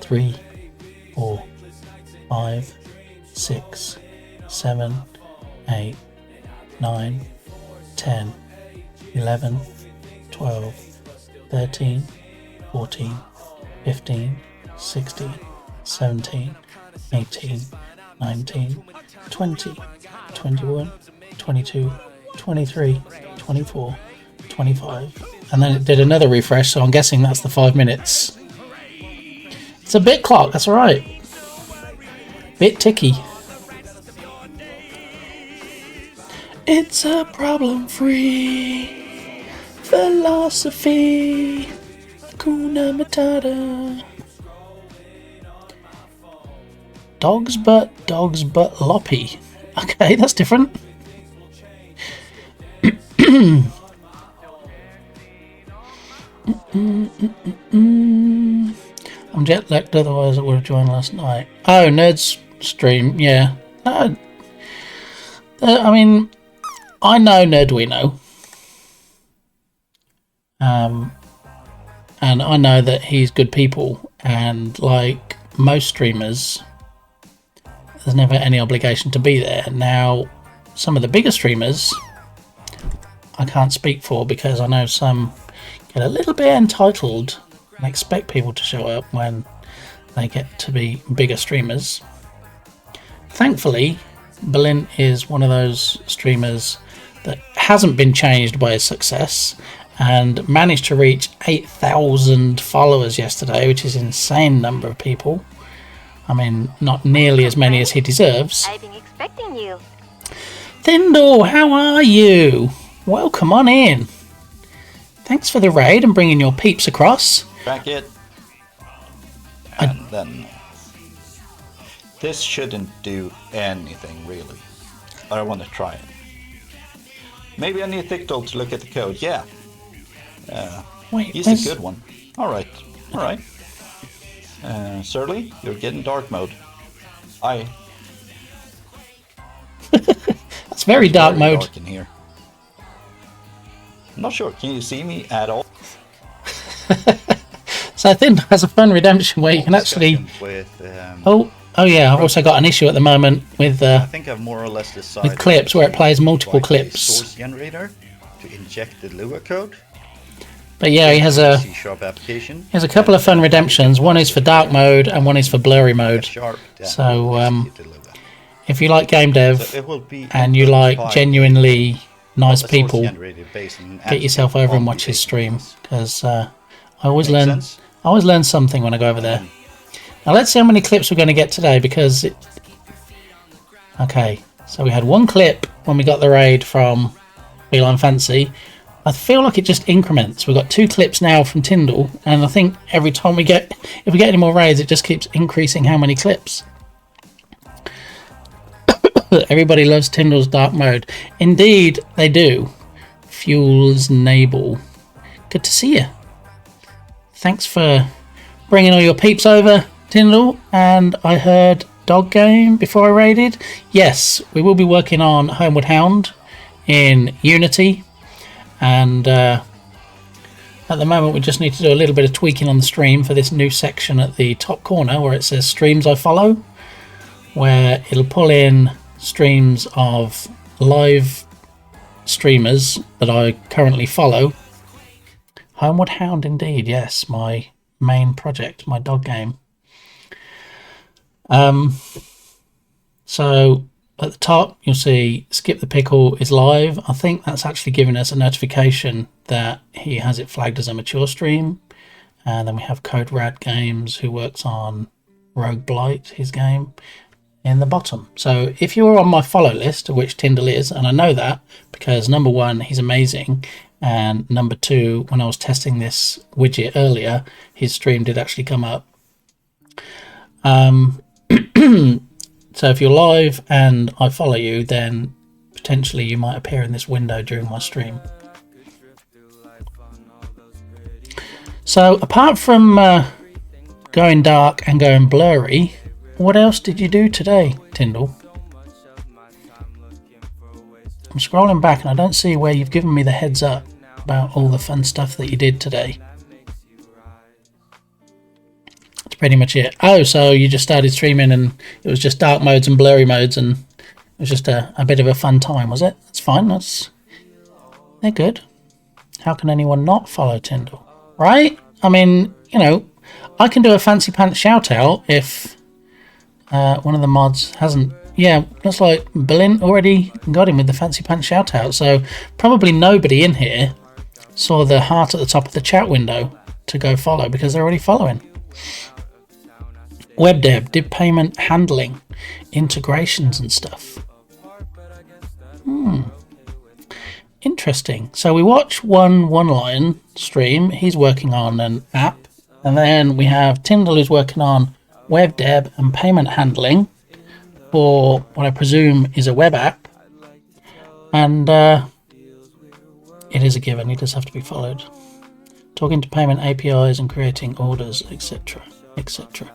3, 4, 5, 6, 7, 8, 9, 10, 11, 12, 13, 14, 15, 16, 17, 18, 19, 20, 21, 22, 23, 24, 25. And then it did another refresh, so I'm guessing that's the 5 minutes. It's a bit clock, that's alright. Bit ticky. It's a problem-free philosophy. Hakuna Matata. Dogs but loppy. Okay, that's different. I'm jet lagged, otherwise I would have joined last night. Oh, Nerd's stream, yeah. I mean, I know Nerdwino. And I know that he's good people, and like most streamers, there's never any obligation to be there. Now, some of the bigger streamers, I can't speak for, because I know some get a little bit entitled and expect people to show up when they get to be bigger streamers. Thankfully, Berlin is one of those streamers that hasn't been changed by his success and managed to reach 8,000 followers yesterday, which is an insane number of people. I mean, not nearly as many as he deserves. I've been expecting you. Thindle, how are you? Welcome on in. Thanks for the raid and bringing your peeps across. Back it. And then... This shouldn't do anything, really. But I want to try it. Maybe I need TikTok to look at the code. Yeah. Wait, he's a good one. Alright. Alright. Surly, you're getting dark mode. That's very dark mode. Dark in here. I'm not sure. Can you see me at all? So I think has a fun redemption where you can actually... With, oh yeah, I've also got an issue at the moment with I think I've more or less decided with clips where it plays multiple clips. Source generator to inject the Lua code. But yeah, he has a couple of fun redemptions. One is for dark mode and one is for blurry mode. So if you like game dev and you like genuinely nice people, get yourself over and watch his stream, because I always learn something when I go over there. Now let's see how many clips we're going to get today, because okay, so we had one clip when we got the raid from Beeline Fancy. I feel like it just increments. We've got 2 clips now from Tyndall, and I think every time if we get any more raids, it just keeps increasing how many clips. Everybody loves Tyndall's dark mode. Indeed, they do. Fuels Nable. Good to see you. Thanks for bringing all your peeps over, Tyndall. And I heard Dog Game before I raided. Yes, we will be working on Homeward Hound in Unity. And at the moment we just need to do a little bit of tweaking on the stream for this new section at the top corner where it says streams I follow, where it'll pull in streams of live streamers that I currently follow. Homeward Hound indeed, yes, my main project, my dog game. So at the top you'll see Skip the Pickle is live. I think that's actually giving us a notification that he has it flagged as a mature stream. And then we have Code Rad Games, who works on Rogue Blight, his game, in the bottom. So if you were on my follow list, of which Tyndall is, and I know that because number 1, he's amazing, and number 2, when I was testing this widget earlier, his stream did actually come up. So if you're live and I follow you, then potentially you might appear in this window during my stream. So apart from going dark and going blurry, what else did you do today, Tyndall? I'm scrolling back and I don't see where you've given me the heads up about all the fun stuff that you did today. pretty much it. Oh, so you just started streaming and it was just dark modes and blurry modes and it was just a bit of a fun time, was it? That's fine. They're good. How can anyone not follow Tyndall? Right? I mean, you know, I can do a fancy pants shout out if one of the mods hasn't. Yeah, looks like Berlin already got him with the fancy pants shout out. So probably nobody in here saw the heart at the top of the chat window to go follow because they're already following. Web dev, did payment handling, integrations and stuff. Interesting. So we watch one line stream. He's working on an app. And then we have Tyndall who's working on web dev and payment handling for what I presume is a web app. And it is a given. He does have to be followed. Talking to payment APIs and creating orders, etc. etc.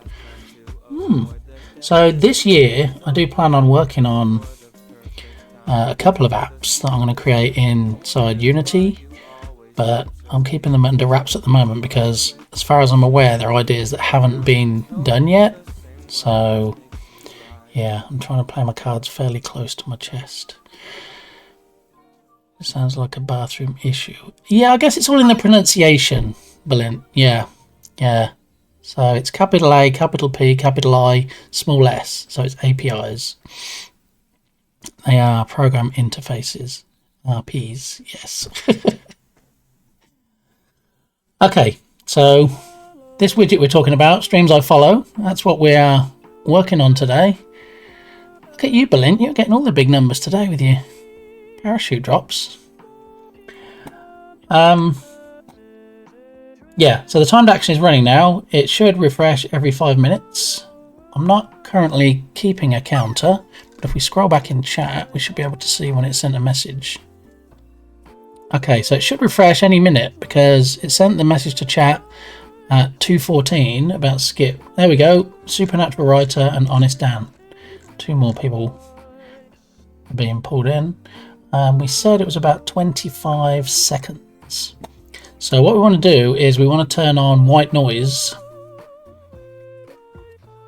So this year I do plan on working on a couple of apps that I'm going to create inside Unity, but I'm keeping them under wraps at the moment because as far as I'm aware they're ideas that haven't been done yet. So yeah, I'm trying to play my cards fairly close to my chest. It sounds like a bathroom issue. Yeah, I guess it's all in the pronunciation, Berlin. Yeah. So it's capital A, capital P, capital I, small s. So it's APIs. They are program interfaces. RPs, yes. Okay, so this widget we're talking about, Streams I Follow, that's what we are working on today. Look at you, Berlin. You're getting all the big numbers today with your parachute drops. Yeah, so the timed action is running now. It should refresh every 5 minutes. I'm not currently keeping a counter, but if we scroll back in chat, we should be able to see when it sent a message. Okay, so it should refresh any minute because it sent the message to chat at 2:14 about Skip. There we go. Supernatural Writer and Honest Dan. 2 more people are being pulled in. We said it was about 25 seconds. So what we want to do is we want to turn on white noise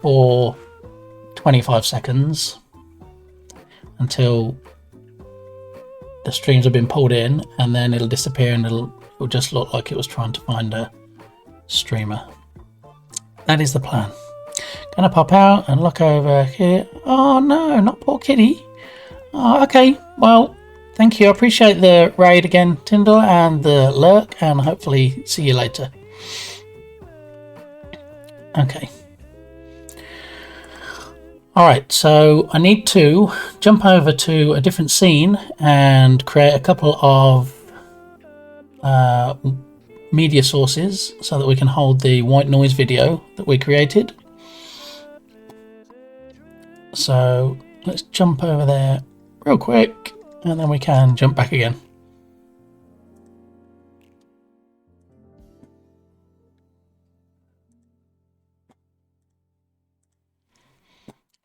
for 25 seconds until the streams have been pulled in, and then it'll disappear and it'll just look like it was trying to find a streamer. That is the plan. Gonna pop out and look over here. Oh no, not poor kitty. Oh, okay, well, thank you. I appreciate the raid again, Tyndall, and the lurk, and hopefully see you later. Okay. Alright, so I need to jump over to a different scene and create a couple of media sources so that we can hold the white noise video that we created. So let's jump over there real quick and then we can jump back again.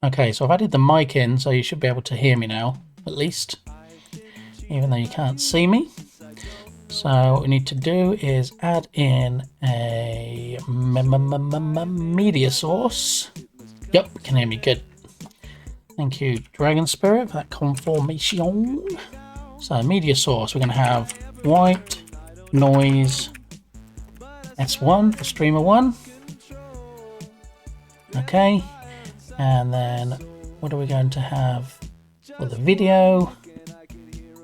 Okay, so I've added the mic in, so you should be able to hear me now, at least, even though you can't see me. So what we need to do is add in a media source. Yep, you can hear me good. Thank you, Dragon Spirit, for that confirmation. So media source, we're going to have white noise S1 for streamer 1. Okay. And then what are we going to have for the video?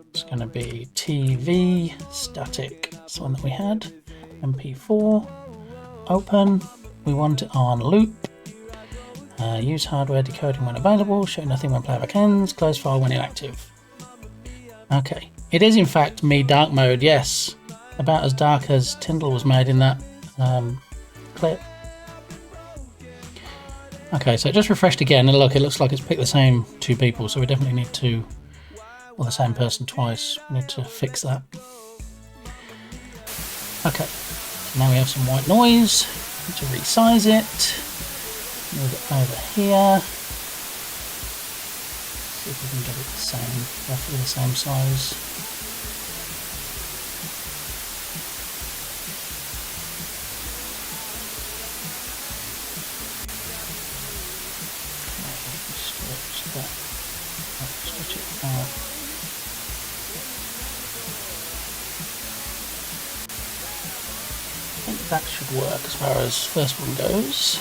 It's going to be TV static. That's the one that we had. MP4. Open. We want it on loop. Use hardware decoding when available. Show nothing when playback ends. Close file when inactive. Okay. It is in fact me dark mode. Yes. About as dark as Tyndall was made in that clip. Okay, so it just refreshed again, and look, it looks like it's picked the same 2 people, so we definitely need to, well, the same person twice. We need to fix that. Okay, so now we have some white noise. Need to resize it. Move it over here. See if we can get it the same, roughly the same size. I think that should work as far as first one goes.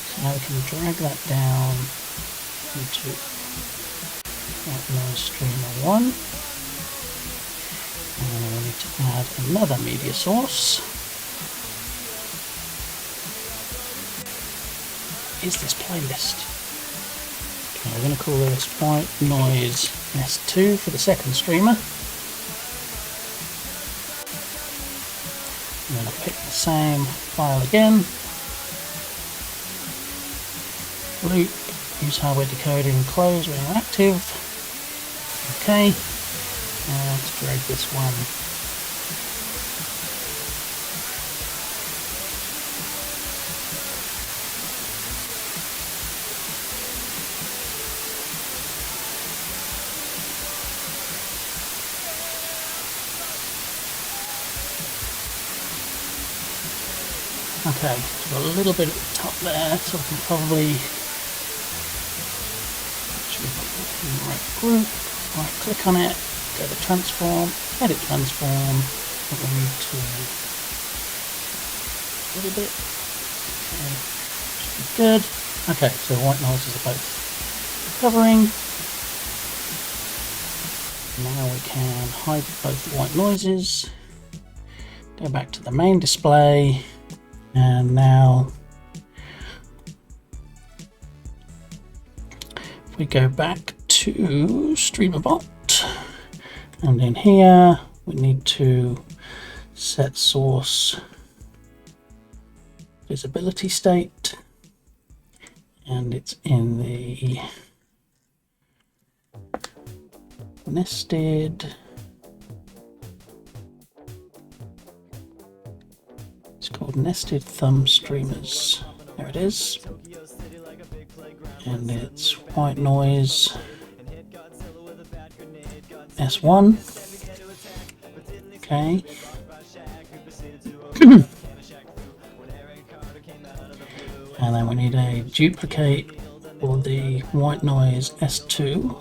So now we can drag that down into white noise streamer 1. And then we need to add another media source. Is this playlist? Okay, we're going to call this White Noise S2 for the second streamer. I'm going to pick the same file again. Loop, use hardware decoding, close when you're active. Okay, and let's drag this one. Okay, so a little bit at the top there, so we can probably actually put it in the right group, right click on it, go to transform, edit transform, I think we need to a little bit, okay, should be good. Okay, so white noises are both covering. Now we can hide both the white noises, go back to the main display. And now, if we go back to StreamVOD, and in here we need to set source visibility state, and it's in the nested. It's called Nested Thumb Streamers. There it is. And it's white noise S1. Okay. And then we need a duplicate for the white noise S2.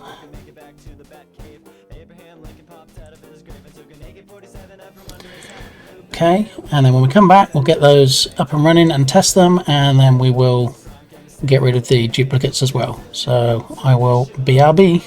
Okay, and then when we come back, we'll get those up and running and test them, and then we will get rid of the duplicates as well. So I will BRB.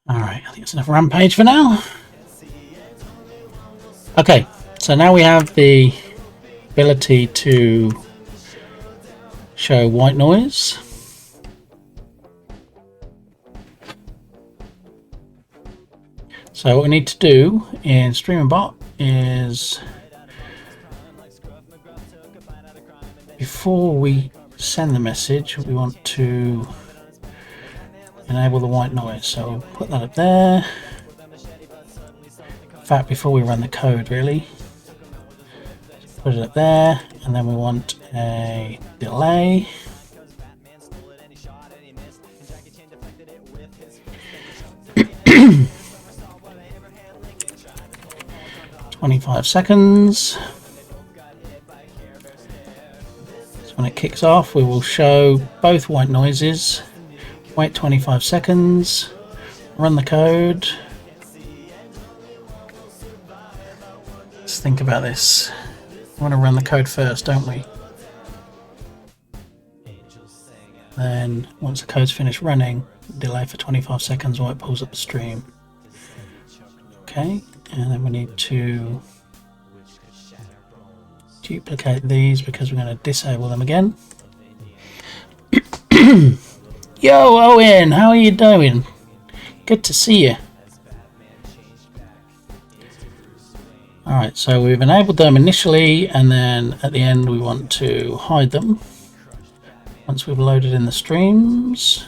Alright, I think it's enough Rampage for now. Okay, so now we have the ability to show white noise. So what we need to do in StreamVOD is, before we send the message, we want to enable the white noise. So we'll put that up there. In fact, before we run the code, really, put it up there, and then we want a delay. "25 seconds. So when it kicks off, we will show both white noises. Wait 25 seconds. Run the code. Let's think about this. We want to run the code first, don't we? Then, once the code's finished running, delay for 25 seconds while it pulls up the stream. Okay, and then we need to duplicate these because we're going to disable them again. Yo, Owen, how are you doing? Good to see you. Alright, so we've enabled them initially, and then at the end we want to hide them once we've loaded in the streams.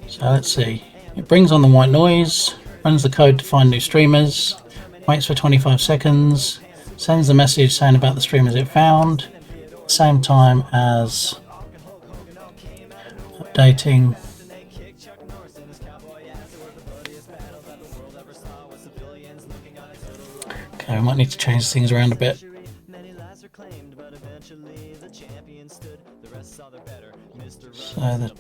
So let's see. It brings on the white noise, runs the code to find new streamers, waits for 25 seconds, sends the message saying about the streamers it found, at the same time as updating Okay, we might need to change things around a bit. So the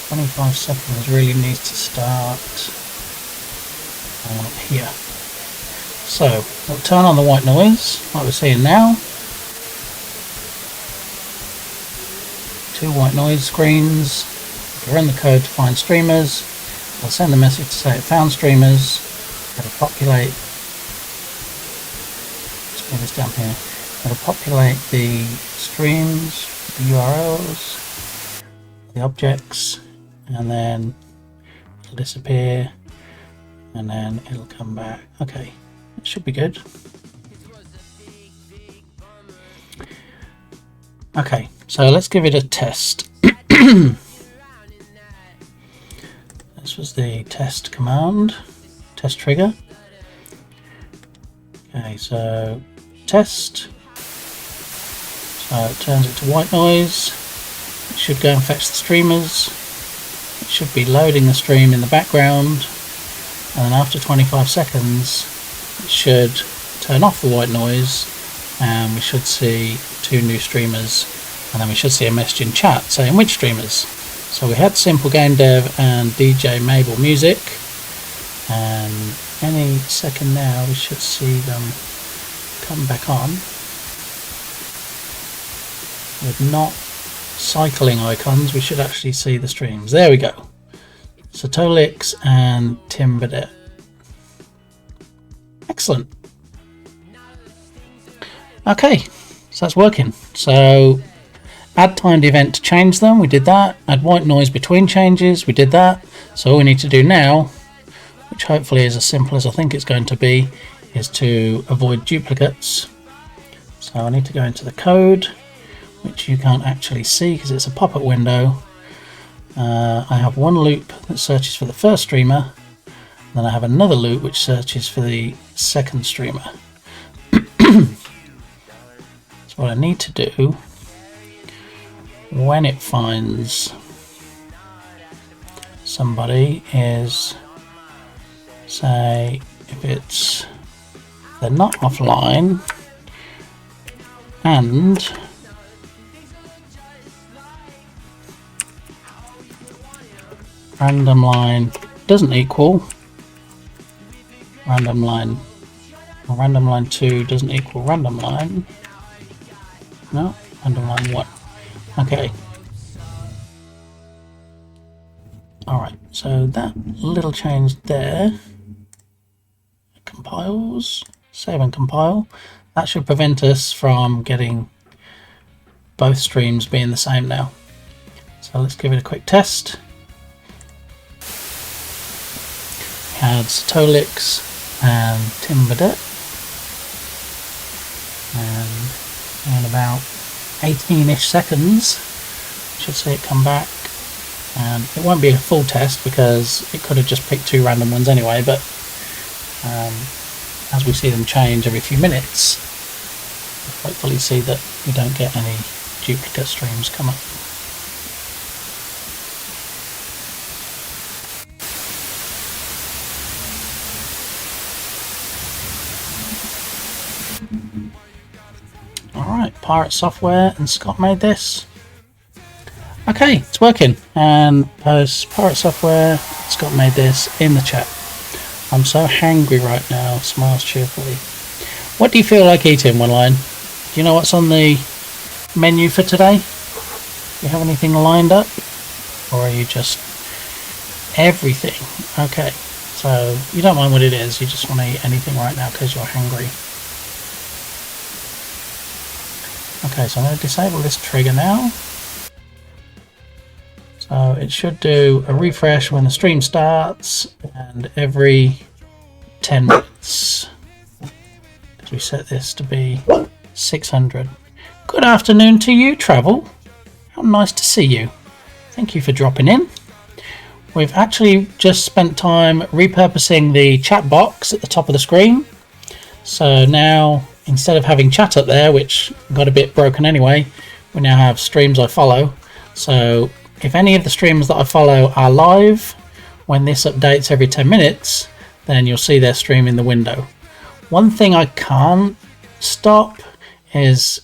25 seconds really needs to start here. So we'll turn on the white noise, like we're seeing now. 2 white noise screens. We'll run the code to find streamers. I'll send the message to say it found streamers. It'll populate. Let's move this down here. It'll populate the streams, the URLs, the objects, and then it'll disappear, and then it'll come back. Okay, it should be good. Okay, so let's give it a test. This was the test command, test trigger. Okay, so test. So it turns it to white noise. It should go and fetch the streamers. It should be loading the stream in the background. And then after 25 seconds, it should turn off the white noise. And we should see 2 new streamers. And then we should see a message in chat saying which streamers. So we had Simple Game Dev and DJ Mabel Music, and any second now we should see them come back on with not cycling icons. We should actually see the streams. There we go. Satolix and Tim Burdett. Excellent. Okay, so that's working. So add timed event to change them, we did that. Add white noise between changes, we did that. So all we need to do now, which hopefully is as simple as I think it's going to be, is to avoid duplicates. So I need to go into the code, which you can't actually see because it's a pop-up window. I have one loop that searches for the first streamer, then I have another loop which searches for the second streamer. So what I need to do, when it finds somebody, is say if they're not offline and random line doesn't equal random line, or random line 2 doesn't equal random line, no, random line 1. Okay. Alright, so that little change there compiles, save and compile. That should prevent us from getting both streams being the same now. So let's give it a quick test. We had Satolix and Tim Burdett, and about 18-ish seconds. Should see it come back. And it won't be a full test because it could have just picked 2 random ones anyway, but as we see them change every few minutes, we'll hopefully see that we don't get any duplicate streams come up. Alright, Pirate Software and Scott made this. Okay, it's working. And post Pirate Software, Scott made this in the chat. I'm so hangry right now, smiles cheerfully. What do you feel like eating, One Line? Do you know what's on the menu for today? Do you have anything lined up? Or are you just everything? Okay, so you don't mind what it is, you just want to eat anything right now because you're hungry. Okay, so I'm going to disable this trigger now. So it should do a refresh when the stream starts and every 10 minutes. Because we set this to be 600. Good afternoon to you, Travel. How nice to see you. Thank you for dropping in. We've actually just spent time repurposing the chat box at the top of the screen. So now, instead of having chat up there, which got a bit broken anyway, we now have streams I follow. So if any of the streams that I follow are live, when this updates every 10 minutes, then you'll see their stream in the window. One thing I can't stop is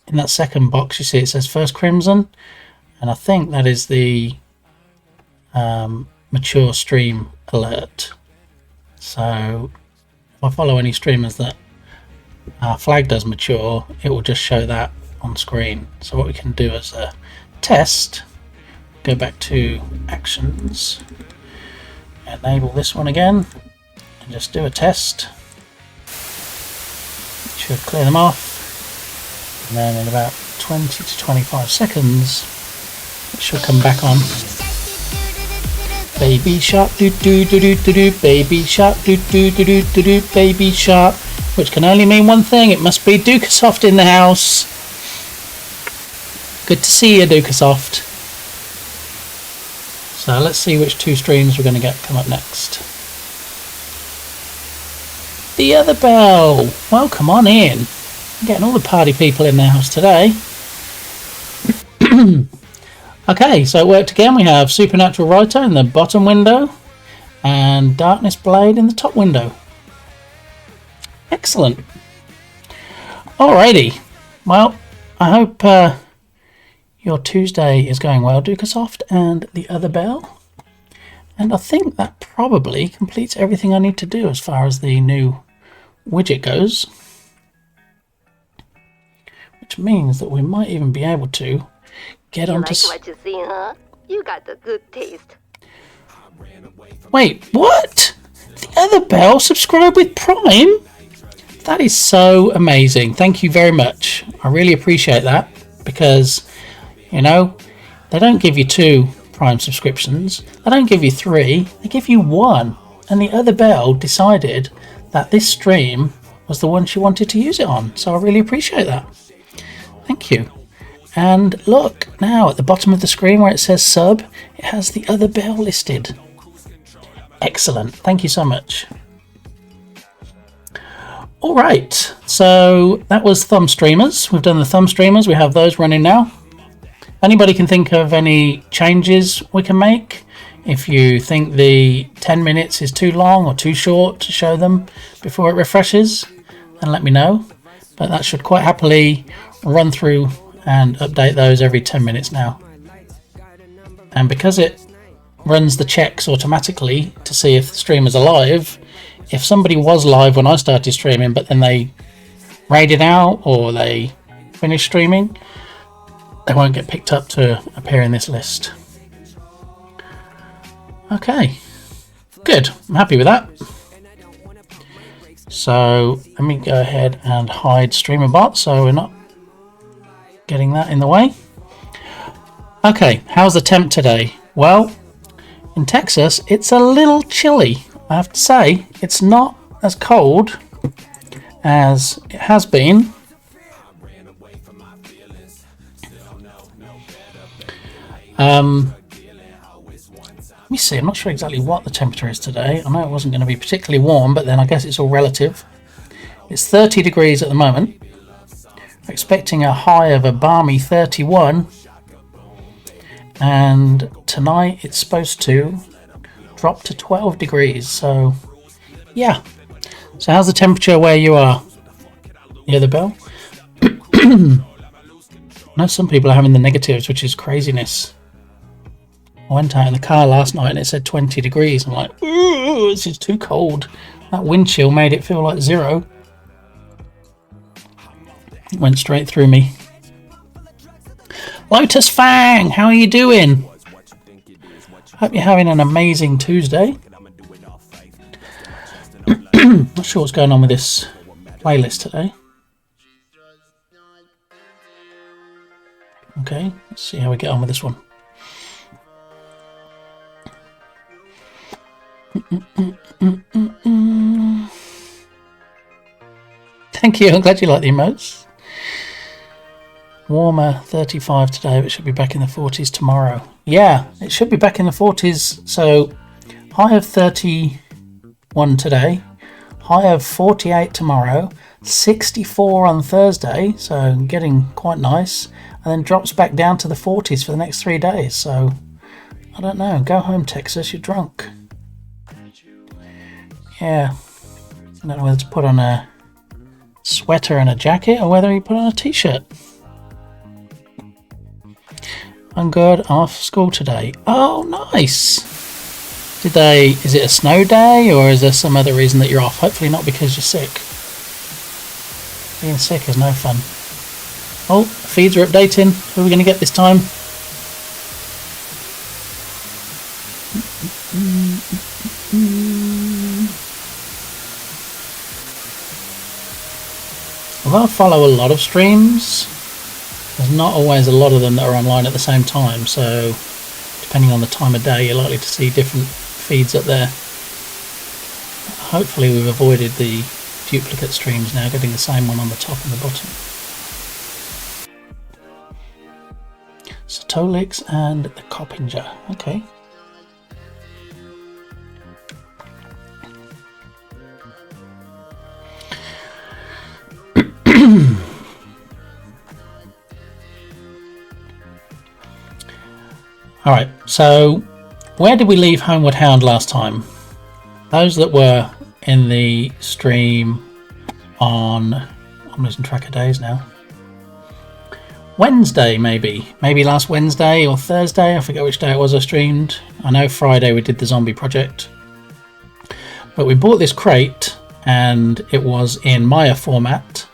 in that second box, you see it says First Crimson, and I think that is the mature stream alert. So if I follow any streamers that are flagged as mature, it will just show that on screen. So what we can do as a test, go back to actions, enable this one again, and just do a test. Should clear them off, and then in about 20 to 25 seconds it should come back on. Baby shark, do do do do do do, baby shark, do do do do do do, baby shark, which can only mean one thing, it must be Dukasoft in the house. Good to see you, Dukasoft. So let's see which 2 streams we're going to get come up next. The Other Bell, welcome on in. I'm getting all the party people in the house today. Okay, so it worked again. We have Supernatural Writer in the bottom window and Darkness Blade in the top window. Excellent. Alrighty, well, I hope your Tuesday is going well, Dukasoft and the Other Bell. And I think that probably completes everything I need to do as far as the new widget goes. Which means that we might even be able to get onto... You like what you see, huh? You got the good taste. Wait, what? The Other Bell subscribed with Prime? That is so amazing. Thank you very much. I really appreciate that because, you know, they don't give you 2 Prime subscriptions. They don't give you 3. They give you 1. And the Other Bell decided that this stream was the one she wanted to use it on. So I really appreciate that. Thank you. And look, now at the bottom of the screen where it says sub, it has the Other Bell listed. Excellent. Thank you so much. Alright, so that was thumb streamers. We've done the thumb streamers. We have those running now. Anybody can think of any changes we can make. If you think the 10 minutes is too long or too short to show them before it refreshes, then let me know. But that should quite happily run through and update those every 10 minutes now. And because it runs the checks automatically to see if the stream is alive, if somebody was live when I started streaming but then they raided out or they finished streaming, they won't get picked up to appear in this list. Okay, good. I'm happy with that. So let me go ahead and hide StreamVODs so we're not getting that in the way. Okay, how's the temp today? Well, in Texas it's a little chilly. I have to say, it's not as cold as it has been Let me see, I'm not sure exactly what the temperature is today. I know it wasn't going to be particularly warm, but then I guess it's all relative. It's 30 degrees at the moment. We're expecting a high of a balmy 31. And tonight it's supposed to drop to 12 degrees. So, yeah. So how's the temperature where you are? Near the bell? I know some people are having the negatives, which is craziness. I went out in the car last night and it said 20 degrees. I'm like, ooh, this is too cold. That wind chill made it feel like 0. It went straight through me. Lotus Fang, how are you doing? Hope you're having an amazing Tuesday. Not sure what's going on with this playlist today. Okay, let's see how we get on with this one. Thank you, I'm glad you like the emotes. Warmer 35 today, but it should be back in the 40s tomorrow. Yeah, it should be back in the 40s. So high of 31 today, high of 48 tomorrow, 64 on Thursday, so getting quite nice, and then drops back down to the 40s for the next 3 days. So I don't know, go home Texas, you're drunk. Yeah, I don't know whether to put on a sweater and a jacket or whether you put on a t-shirt. I'm good, off school today. Oh, nice. Is it a snow day or is there some other reason that you're off? Hopefully not because you're sick. Being sick is no fun. Oh, feeds are updating. Who are we going to get this time? Although I follow a lot of streams, there's not always a lot of them that are online at the same time, so depending on the time of day you're likely to see different feeds up there. Hopefully we've avoided the duplicate streams now, getting the same one on the top and the bottom. Satolix and the Coppinger, okay. Alright, so where did we leave Homeward Hound last time? Those that were in the stream on... I'm losing track of days now. Wednesday, maybe. Maybe last Wednesday or Thursday. I forget which day it was I streamed. I know Friday we did the zombie project. But we bought this crate and it was in Maya format.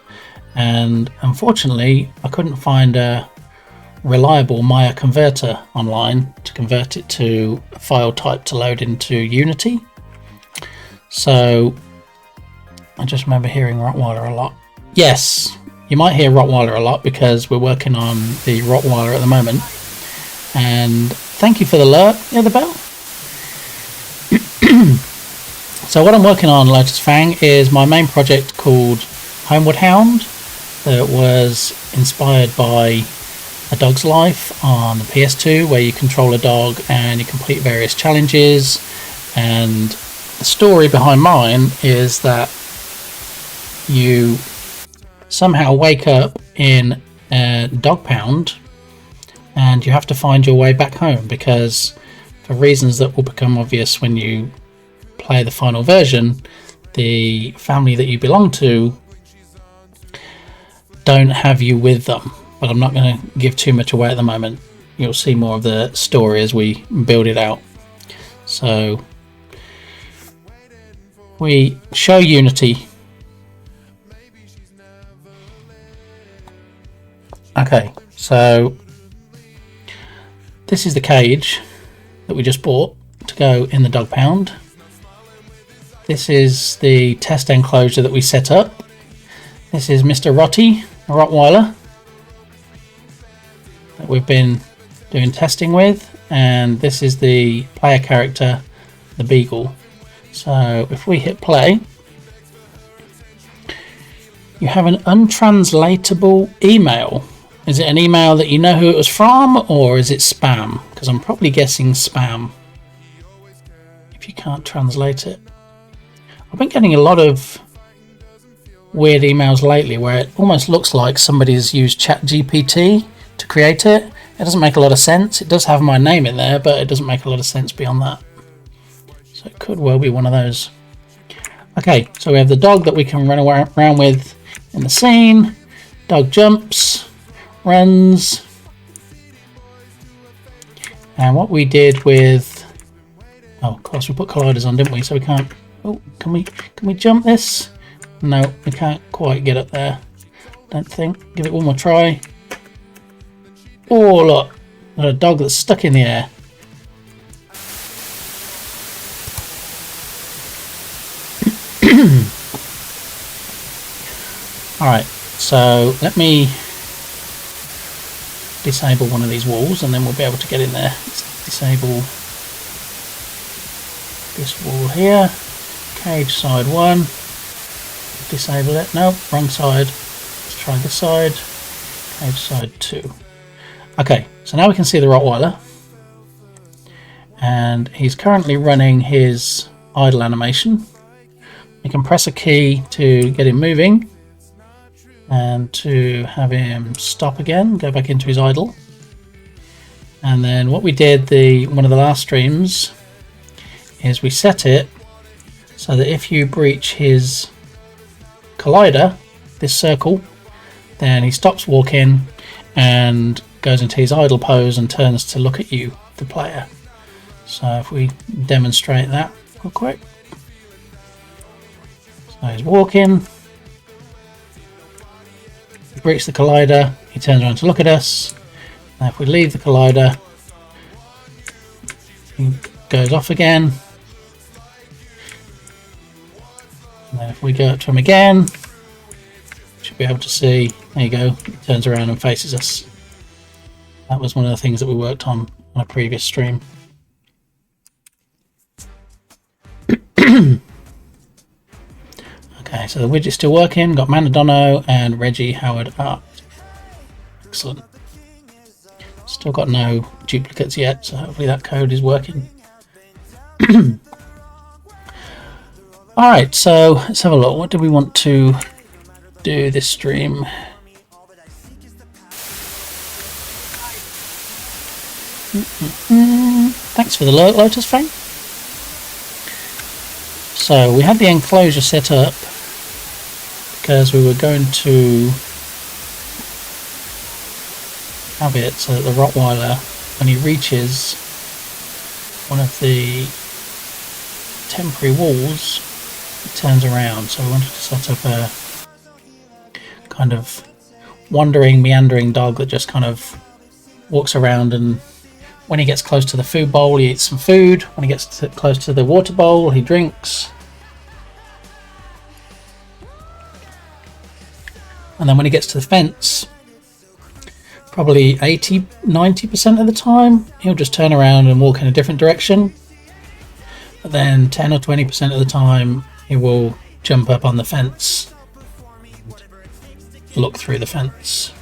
And unfortunately, I couldn't find a reliable Maya converter online to convert it to a file type to load into Unity. So I just remember hearing Rottweiler a lot. Yes, you might hear Rottweiler a lot because we're working on the Rottweiler at the moment. And thank you for the alert. Yeah, the bell. So what I'm working on, Lotus Fang, is my main project called Homeward Hound that was inspired by A Dog's Life on the PS2, where you control a dog and you complete various challenges. And the story behind mine is that you somehow wake up in a dog pound and you have to find your way back home, because for reasons that will become obvious when you play the final version, the family that you belong to don't have you with them. But I'm not going to give too much away at the moment. You'll see more of the story as we build it out. So we show Unity. Okay, so this is the cage that we just bought to go in the dog pound. This is the test enclosure that we set up. This is Mr. Rotty, a Rottweiler, that we've been doing testing with, and this is the player character, the Beagle. So if we hit play, you have an untranslatable email. Is it an email that you know who it was from, or is it spam? Because I'm probably guessing spam, if you can't translate it. I've been getting a lot of weird emails lately where it almost looks like somebody's used ChatGPT to create it. It doesn't make a lot of sense. It does have my name in there, but it doesn't make a lot of sense beyond that. So it could well be one of those. Okay, so we have the dog that we can run around with in the scene. Dog jumps, runs. And what we did with... Oh, of course, we put colliders on, didn't we? So we can't... Oh, can we jump this? No, we can't quite get up there. Don't think. Give it one more try. Oh, look. Got a dog that's stuck in the air. Alright, so let me disable one of these walls and then we'll be able to get in there. Let's disable this wall here. Cage side 1. Disable it. Nope, wrong side. Let's try this side. Cage side 2. Okay, so now we can see the Rottweiler. And he's currently running his idle animation. You can press a key to get him moving and to have him stop again, go back into his idle. And then what we did one of the last streams is we set it so that if you breach his collider, this circle, then he stops walking and goes into his idle pose and turns to look at you, the player. So if we demonstrate that real quick. So he's walking, we breach the collider, he turns around to look at us. Now if we leave the collider, he goes off again. And then if we go up to him again, should be able to see, there you go, he turns around and faces us. That was one of the things that we worked on a previous stream. Okay, so the widget's still working. Got Manadono and Reggie Howard Art. Excellent. Still got no duplicates yet, so hopefully that code is working. Alright, so let's have a look. What do we want to do this stream? Thanks for the Lotus Fang. So we had the enclosure set up because we were going to have it so that the Rottweiler, when he reaches one of the temporary walls, it turns around. So we wanted to set up a kind of wandering, meandering dog that just kind of walks around, and when he gets close to the food bowl, he eats some food. When he gets close to the water bowl, he drinks. And then when he gets to the fence, probably 80–90% of the time, he'll just turn around and walk in a different direction. But then 10 or 20% of the time, he will jump up on the fence and look through the fence.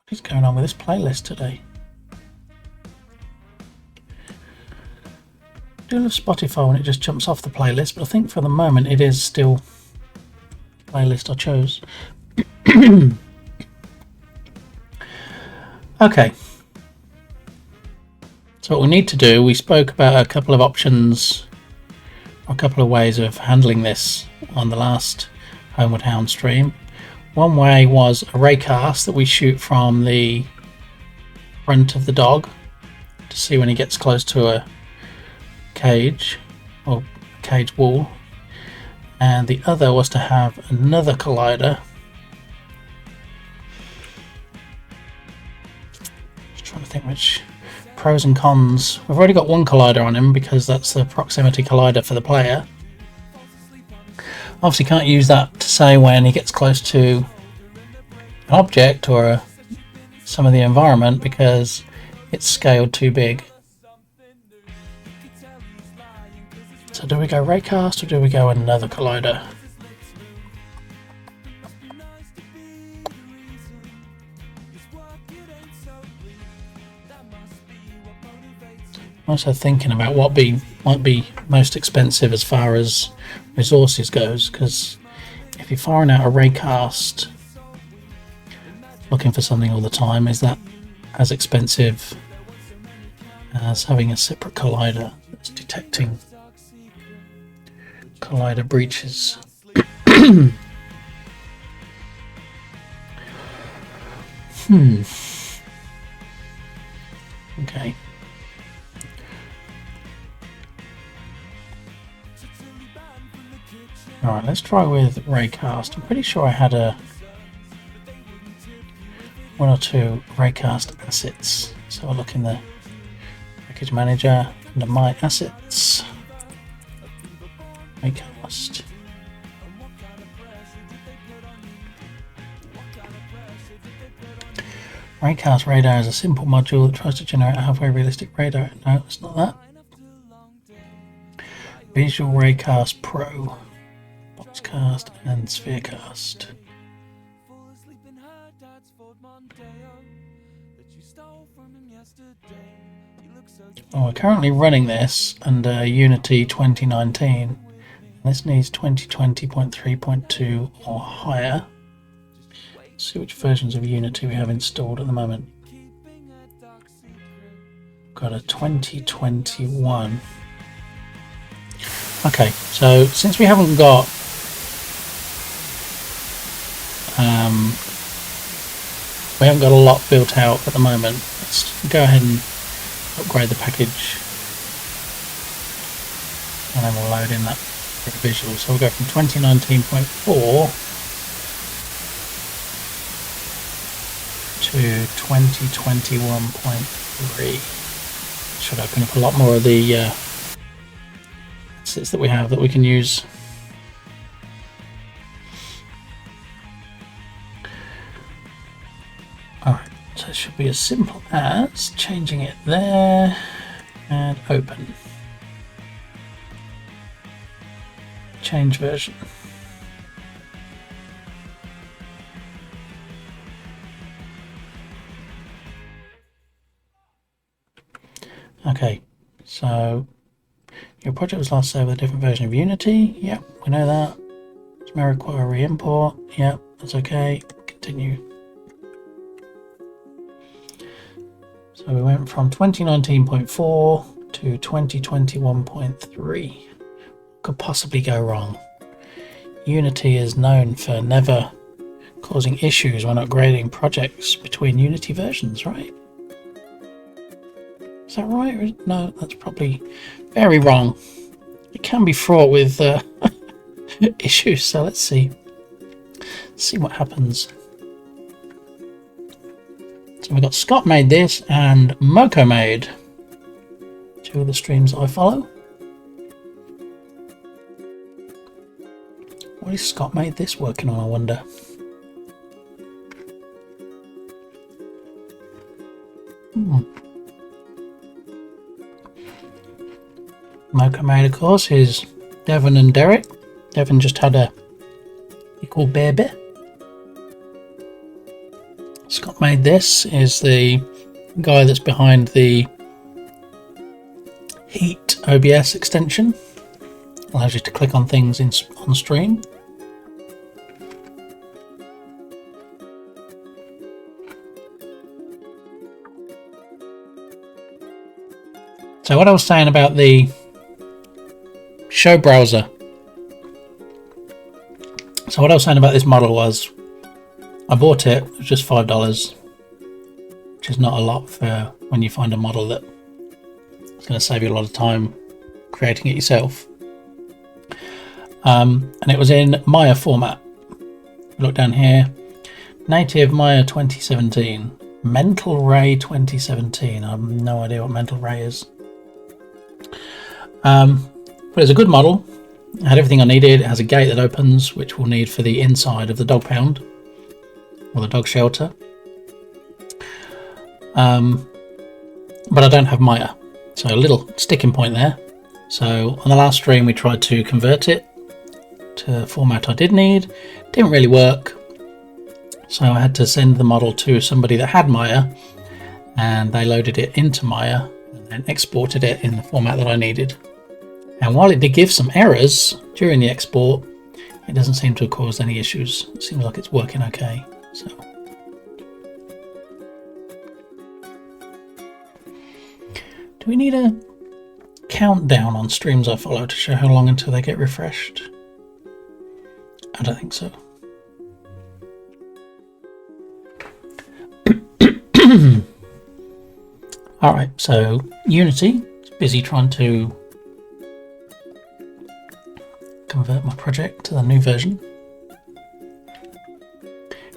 What's going on with this playlist today? I do love Spotify when it just jumps off the playlist, but I think for the moment it is still the playlist I chose. Okay. So what we need to do, we spoke about a couple of options, a couple of ways of handling this on the last Homeward Hound stream. One way was a raycast that we shoot from the front of the dog to see when he gets close to a cage or cage wall, and the other was to have another collider. Just trying to think which pros and cons. We've already got one collider on him because that's the proximity collider for the player. Obviously can't use that to say when he gets close to an object or a some of the environment because it's scaled too big. So do we go raycast or do we go another collider? I'm also thinking about what might be most expensive as far as resources goes, because if you're firing out a raycast looking for something all the time, is that as expensive as having a separate collider that's detecting collider breaches? Okay. Alright, let's try with raycast. I'm pretty sure I had one or two raycast assets. So I'll look in the package manager under my assets. Raycast. Raycast radar is a simple module that tries to generate a halfway realistic radar. No, it's not that. Visual Raycast Pro. Boxcast and Spherecast. Oh, we're currently running this under Unity 2019. This needs 2020.3.2 or higher. Let's see which versions of Unity we have installed at the moment. Got a 2021. Okay, so since we haven't got a lot built out at the moment, let's go ahead and upgrade the package, and then we'll load in that visual. So we'll go from 2019.4 to 2021.3. Should open up a lot more of the assets that we have that we can use. Alright, so it should be as simple as changing it there and open. Change version. Okay, so your project was last saved with a different version of Unity. Yep, we know that. This may require re-import. Yep, that's okay. Continue. So we went from 2019.4 to 2021.3. Could possibly go wrong. Unity is known for never causing issues when upgrading projects between Unity versions, right? Is that right? No, that's probably very wrong. It can be fraught with issues, so let's see. Let's see what happens. So we've got Scott made this and Moko made. Two of the streams I follow. What is Scott made this working on, I wonder? Moko made, of course, is Devon and Derek. Devon just had a equal baby. Scott made this is the guy that's behind the Heat OBS extension. Allows you to click on things on stream. So what I was saying about the show browser. So what I was saying about this model was I bought it, it was just $5, which is not a lot for when you find a model that is going to save you a lot of time creating it yourself. And it was in Maya format. Look down here, native Maya 2017, Mental Ray 2017. I have no idea what Mental Ray is. But it's a good model. It had everything I needed. It has a gate that opens, which we'll need for the inside of the dog pound or the dog shelter. but I don't have Maya, so a little sticking point there. So on the last stream we tried to convert it to a format I did need. Didn't really work, so I had to send the model to somebody that had Maya, and they loaded it into Maya and then exported it in the format that I needed. And while it did give some errors during the export, it doesn't seem to have caused any issues. It seems like it's working okay. So do we need a countdown on streams I follow to show how long until they get refreshed? I don't think so. Alright, so Unity is busy trying to convert my project to the new version.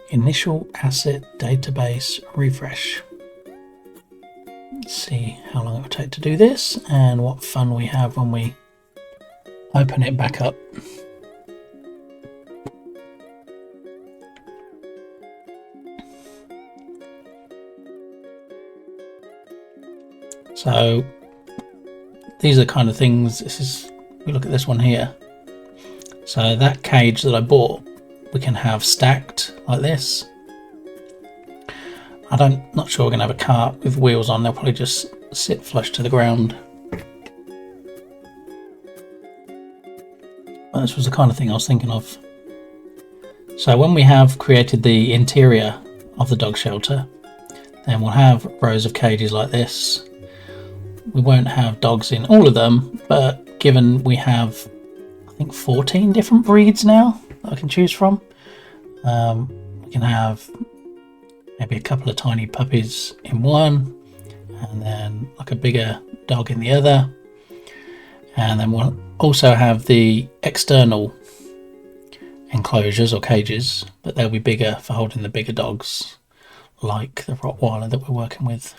Initial asset database refresh. Let's see how long it will take to do this and what fun we have when we open it back up. So these are the kind of things, this is, we look at this one here. So that cage that I bought, we can have stacked like this. Not sure we're going to have a cart with wheels on, they'll probably just sit flush to the ground. But this was the kind of thing I was thinking of. So when we have created the interior of the dog shelter, then we'll have rows of cages like this. We won't have dogs in all of them, but given we have, I think, 14 different breeds now that I can choose from, we can have maybe a couple of tiny puppies in one, and then like a bigger dog in the other. And then we'll also have the external enclosures or cages, but they'll be bigger for holding the bigger dogs, like the Rottweiler that we're working with.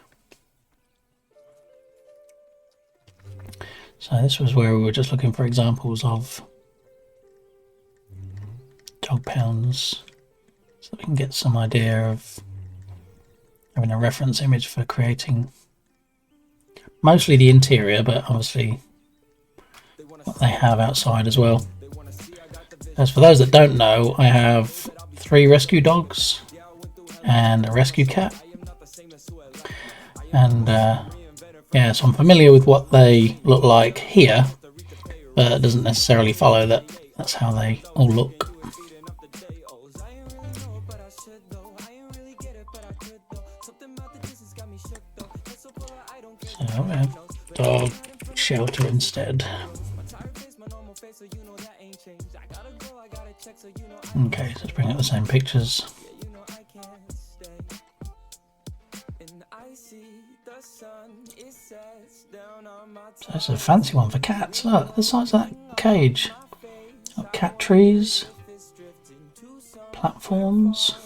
So this was where we were just looking for examples of dog pounds, so that we can get some idea of having a reference image for creating mostly the interior, but obviously what they have outside as well. As for those that don't know, I have 3 rescue dogs and a rescue cat, and yeah, so I'm familiar with what they look like here, but it doesn't necessarily follow that that's how they all look. So we have dog shelter instead. Okay, so let's bring up the same pictures. So that's a fancy one for cats. Look, the size of that cage. Got cat trees, platforms.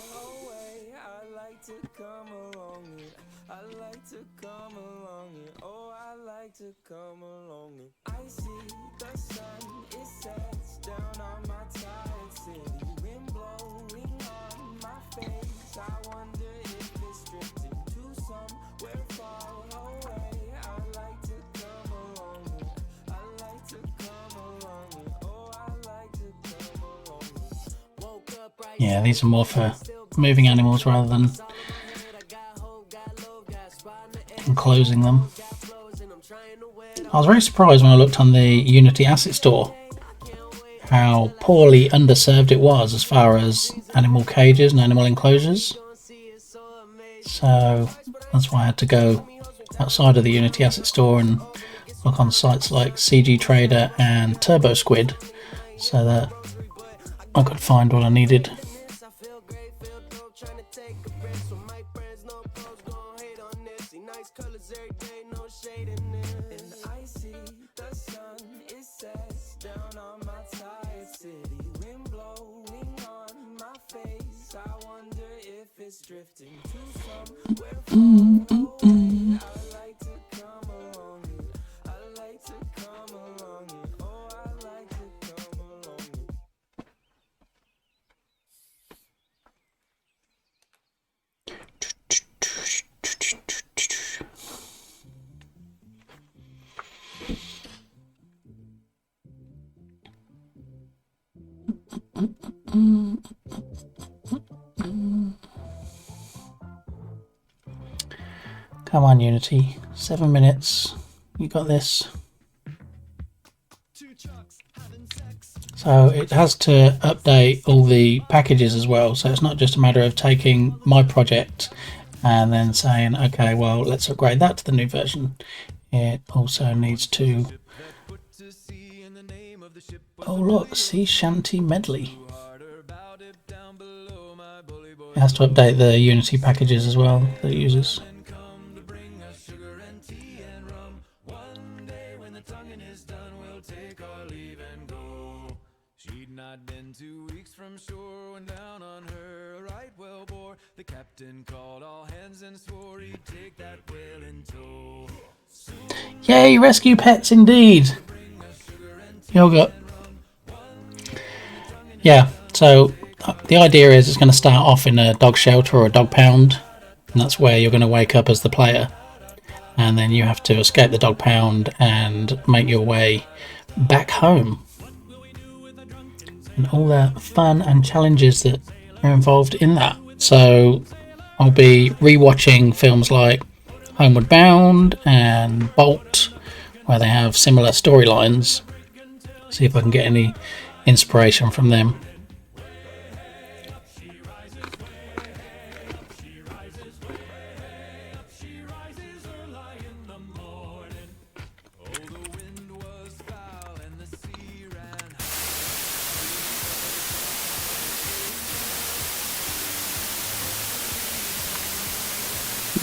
Yeah, these are more for moving animals rather than enclosing them. I was very surprised when I looked on the Unity Asset Store how poorly underserved it was as far as animal cages and animal enclosures. So that's why I had to go outside of the Unity Asset Store and look on sites like CG Trader and Turbo Squid so that I could find what I needed. Come on, Unity. 7 minutes. You got this. So it has to update all the packages as well. So it's not just a matter of taking my project and then saying, okay, well, let's upgrade that to the new version. It also needs to... Oh look, Sea Shanty Medley. It has to update the Unity packages as well that it uses. She'd not been 2 weeks from shore when down on her a right whale bore. The captain called all hands and swore he'd take that whale in tow. Yay, rescue pets indeed! Yogurt. Yeah, so the idea is it's going to start off in a dog shelter or a dog pound, and that's where you're going to wake up as the player. And then you have to escape the dog pound and make your way back home. And all the fun and challenges that are involved in that. So I'll be rewatching films like Homeward Bound and Bolt, where they have similar storylines. See if I can get any inspiration from them.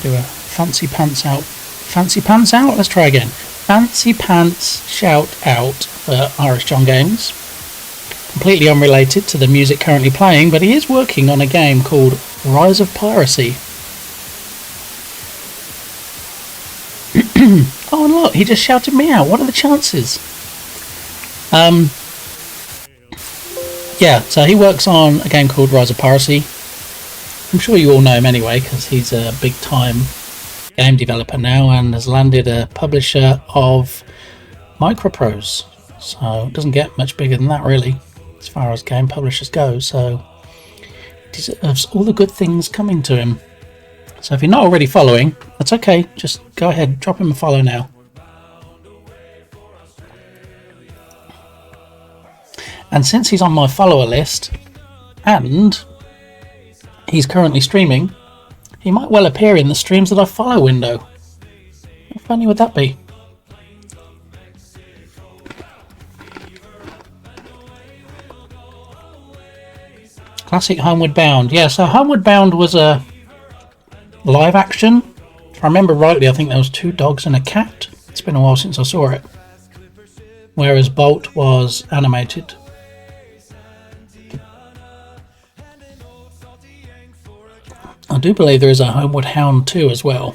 Do a fancy pants out. Fancy pants out? Let's try again. Fancy pants shout out for Irish John Games. Completely unrelated to the music currently playing, but he is working on a game called Rise of Piracy. Oh, and look, he just shouted me out. What are the chances? Yeah, so he works on a game called Rise of Piracy. I'm sure you all know him anyway, because he's a big-time game developer now and has landed a publisher of Microprose. So it doesn't get much bigger than that, really, as far as game publishers go. So he deserves all the good things coming to him. So if you're not already following, that's okay. Just go ahead, drop him a follow now. And since he's on my follower list, and he's currently streaming, he might well appear in the streams that I follow window. How funny would that be? Classic Homeward Bound. Yeah, so Homeward Bound was a live action. If I remember rightly, I think there was 2 dogs and a cat. It's been a while since I saw it. Whereas Bolt was animated. I do believe there is a Homeward Hound 2 as well.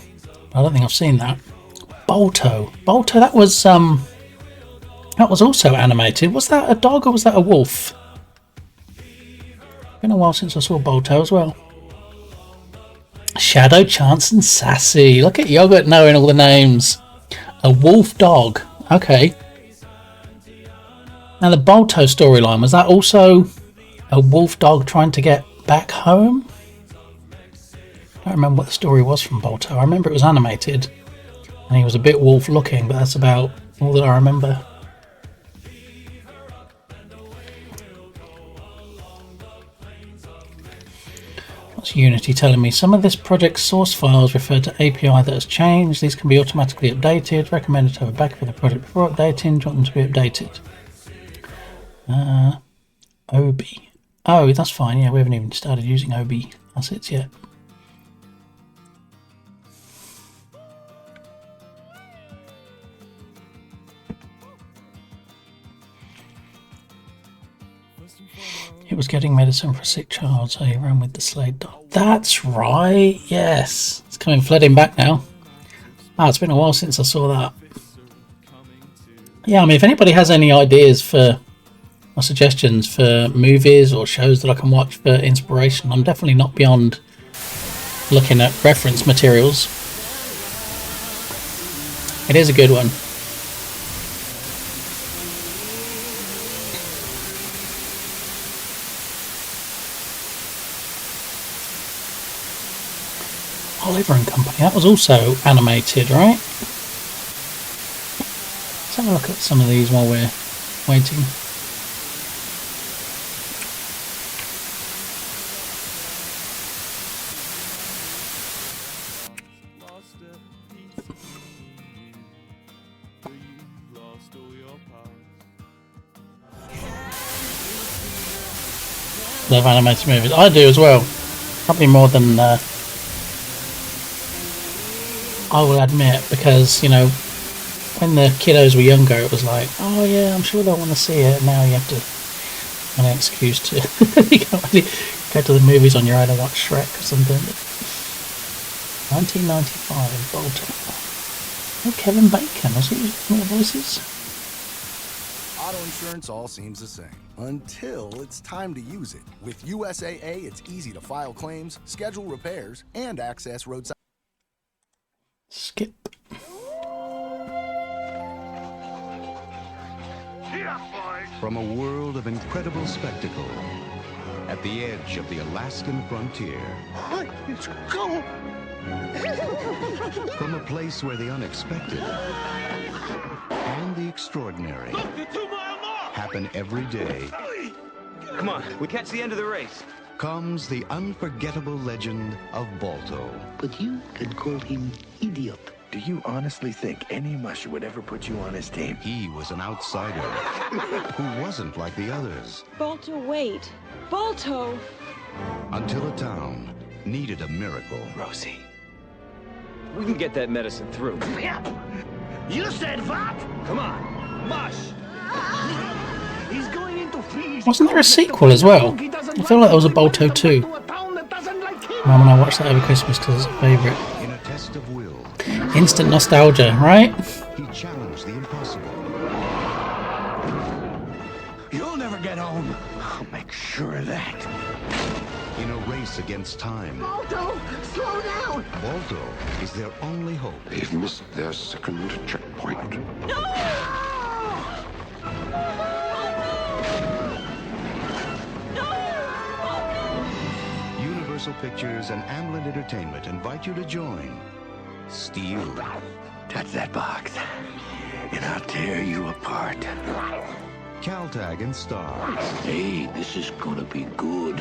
I don't think I've seen that. Bolto, that was also animated. Was that a dog or was that a wolf? Been a while since I saw Bolto as well. Shadow, Chance and Sassy. Look at Yogurt knowing all the names. A wolf dog. Okay. Now the Bolto storyline, was that also a wolf dog trying to get back home? I don't remember what the story was from Bolto. I remember it was animated and he was a bit wolf looking, but that's about all that I remember. What's Unity telling me? Some of this project's source files refer to API that has changed. These can be automatically updated. Recommended to have a backup of the project before updating. Do you want them to be updated? Obi. Oh, that's fine. Yeah, we haven't even started using Obi assets yet. He was getting medicine for a sick child, so he ran with the Slade dog. That's right, yes. It's coming flooding back now. Ah, it's been a while since I saw that. Yeah, I mean, if anybody has any ideas for or suggestions for movies or shows that I can watch for inspiration, I'm definitely not beyond looking at reference materials. It is a good one. Oliver and Company. That was also animated, right? Let's have a look at some of these while we're waiting. Love animated movies. I do as well. Probably more than I will admit, because, you know, when the kiddos were younger, it was like, oh yeah, I'm sure they'll want to see it. And now you have to find an excuse to you can't really go to the movies on your own and watch Shrek or something. 1995, Bolton. Oh, Kevin Bacon, was he one of the voices? Auto insurance all seems the same until it's time to use it. With USAA, it's easy to file claims, schedule repairs, and access roadside. Skip. From a world of incredible spectacle, at the edge of the Alaskan frontier. It's cold. From a place where the unexpected and the extraordinary happen every day. Come on, we catch the end of the race. Comes the unforgettable legend of Balto. But you can call him Idiot. Do you honestly think any musher would ever put you on his team? He was an outsider who wasn't like the others. Balto, wait. Balto! Until a town needed a miracle. Rosie, we can get that medicine through. You said what? Come on, mush! He's going into freeze. Wasn't there a sequel as well? I feel like there was a Balto 2. When I watched that over Christmas because it's a favourite. In a test of will, Instant nostalgia, right? he challenged the impossible. You'll never get home. I'll make sure of that. In a race against time, Balto, slow down! Balto is their only hope. They've missed their second checkpoint. Universal Pictures and Amblin Entertainment invite you to join Steel, Touch that box, and I'll tear you apart. Caltag and Star, Hey, this is gonna be good.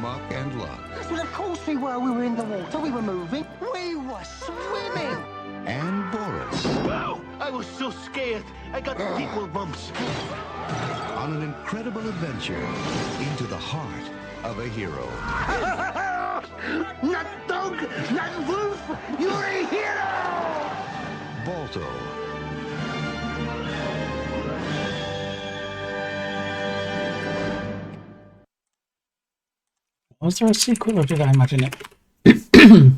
Muck and Luck, Well, of course we were. We were in the water. We were moving. We were swimming. and Boris Wow, I was so scared. I got equal bumps. on an incredible adventure into the heart of a hero. Not dog, not wolf. You're a hero. Balto. Was there a sequel or did I imagine it?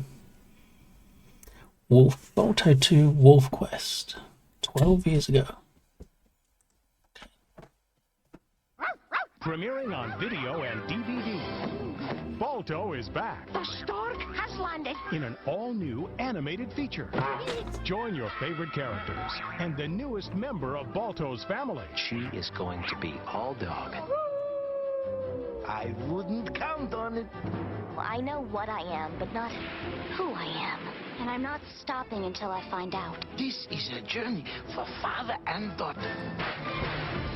Balto 2 Wolf Quest. 12 years ago. Premiering on video and DVD. Balto is back The stork has landed. in an all-new animated feature. Join your favorite characters and the newest member of Balto's family. She is going to be all dog. I wouldn't count on it. Well, I know what I am, but not who I am. And I'm not stopping until I find out. This is a journey for father and daughter.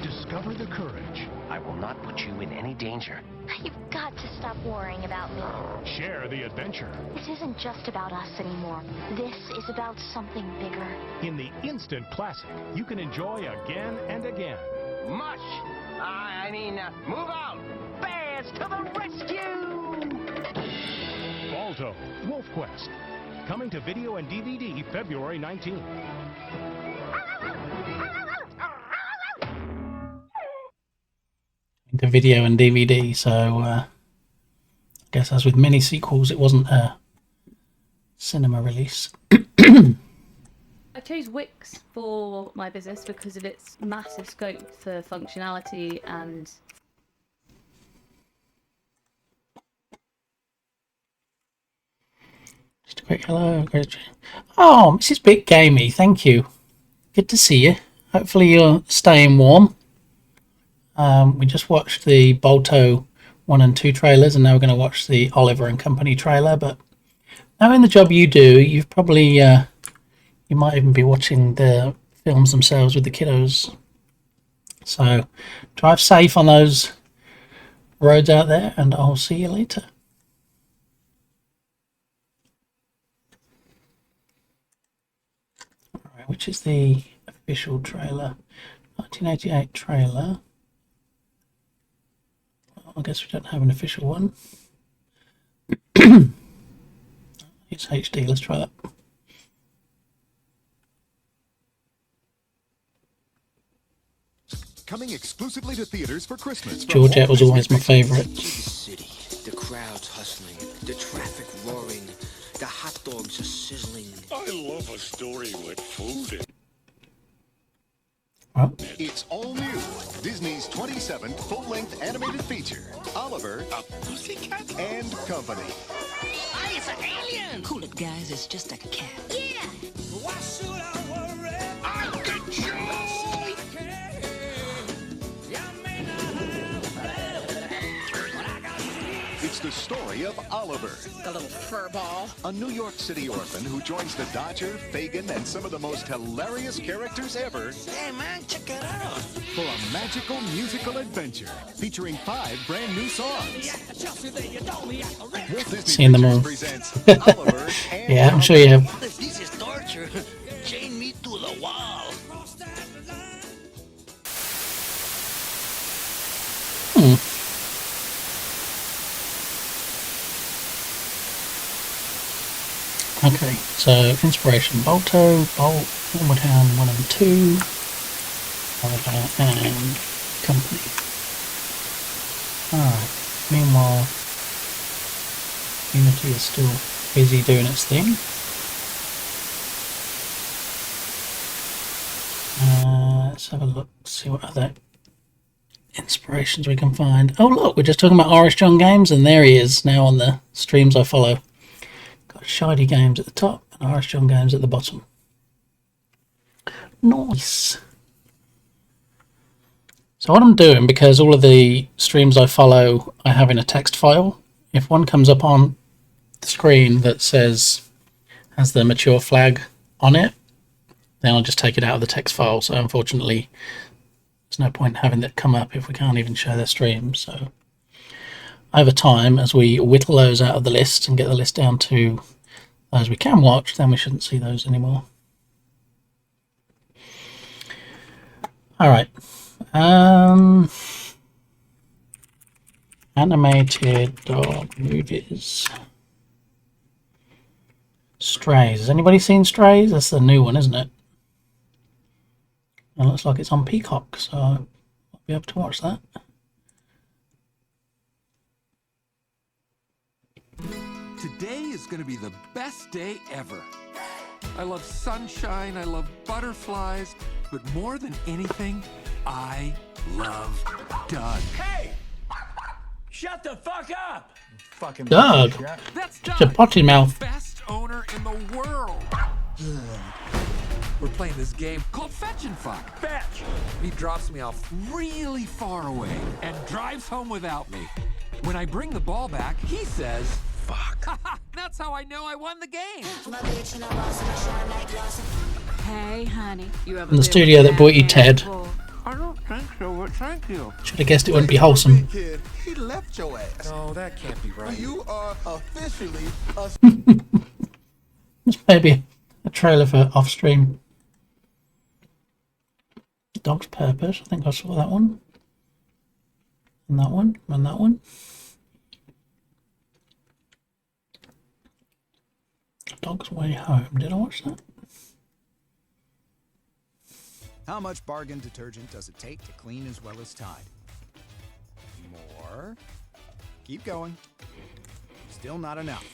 Discover the courage. I will not put you in any danger. You've got to stop worrying about me. Share the adventure. This isn't just about us anymore. This is about something bigger. In the instant classic, you can enjoy again and again. Mush! Move out! Bears to the rescue! Balto, Wolf Quest. Coming to video and DVD February 19th. The video and DVD, so I guess as with many sequels, it wasn't a cinema release. I chose Wix for my business because of its massive scope for functionality and Just a quick hello. Oh, Mrs. Big Gamey, thank you. Good to see you. Hopefully you're staying warm. We just watched the Balto 1 and 2 trailers, and now we're going to watch the Oliver and Company trailer. But knowing the job you do, you've probably you might even be watching the films themselves with the kiddos. So drive safe on those roads out there, and I'll see you later. Alright, which is the official trailer? 1988 trailer. Well, I guess we don't have an official one. It's HD, let's try that. Coming exclusively to theaters for Christmas. Georgette was always my favourite. The crowd's hustling, the traffic roaring, the hot dogs are sizzling. I love a story with food. Oh. It's all new. Disney's 27th full-length animated feature, Oliver, A Pussycat? and Company. Hey, it's an alien! Cool it, guys. It's just a cat. Yeah! Why should I worry? I'll get you! It's the story of Oliver, The little furball. a New York City orphan who joins the Dodger, Fagin, and some of the most hilarious characters ever Hey, man, check it out. for a magical musical adventure featuring 5 brand new songs. Walt Disney Seen them all. Pictures presents Oliver and Yeah, I'm sure you have. This is torture. Chain me to the wall. Okay, so inspiration: Balto, Bolt, Homeward Hound 1 and 2, Oliver and Company. Alright, meanwhile, Unity is still busy doing its thing. Let's have a look, see what other inspirations we can find. Oh look, we're just talking about Irish John Games, and there he is now on the streams I follow. Got Shiny Games at the top and Irish John Games at the bottom. Nice. So what I'm doing, because all of the streams I follow I have in a text file, if one comes up on the screen that says, has the mature flag on it, then I'll just take it out of the text file. So unfortunately there's no point having that come up if we can't even show their stream. So over time, as we whittle those out of the list and get the list down to those we can watch, then we shouldn't see those anymore. Alright. Animated dog movies. Strays. Has anybody seen Strays? That's the new one, isn't it? It looks like it's on Peacock, so I'll be able to watch that. Today is going to be the best day ever. I love sunshine, I love butterflies, but more than anything, I love Doug. Hey! Shut the fuck up! Fucking Doug. That's It's a Doug, potty mouth. best owner in the world. We're playing this game called Fetch and Fuck. Fetch! He drops me off really far away and drives home without me. When I bring the ball back, he says, fuck. That's how I know I won the game. Hey, honey. You ever In the been studio with that brought you Ted. before? I don't think so, but thank you. Should have guessed it wouldn't be wholesome. Kid, he left your ass. No, that can't be right. You are officially a This may be a trailer for off stream. Dog's Purpose. I think I saw that one. And that one. And that one. Dog's Way Home. Did I watch that? How much bargain detergent does it take to clean as well as Tide? More. Keep going. Still not enough.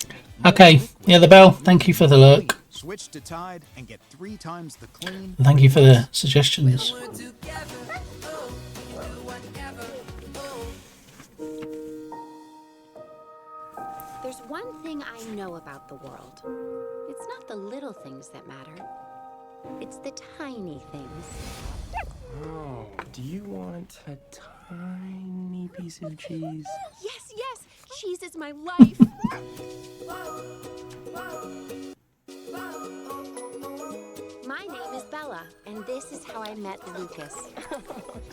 Okay. Yeah, the bell. Thank you for the look. Switch to Tide and get 3 times the clean. Thank you for the suggestions. There's one thing I know about the world. It's not the little things that matter. It's the tiny things. Oh, do you want a tiny piece of cheese. Yes, yes, cheese is my life. My name is Bella, and this is how I met Lucas.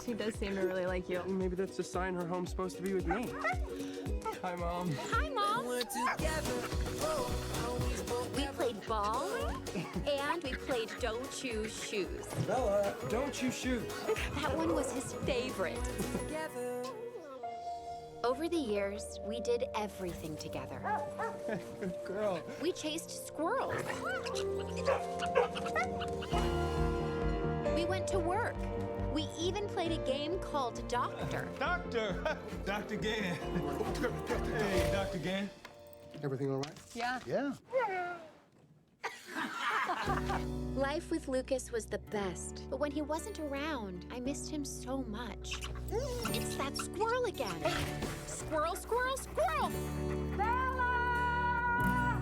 She does seem to really like you. Maybe that's a sign her home's supposed to be with me. Hi, Mom. Hi, Mom. We played ball, and we played Don't Choose Shoes. Bella, don't choose shoes. That one was his favorite. Over the years, we did everything together. Good girl. We chased squirrels. We went to work. We even played a game called Doctor. Doctor! Dr. Gann. Hey, Dr. Gann. Everything all right? Yeah. Yeah. Life with Lucas was the best, but when he wasn't around, I missed him so much. It's that squirrel again. Squirrel, squirrel, squirrel! Bella!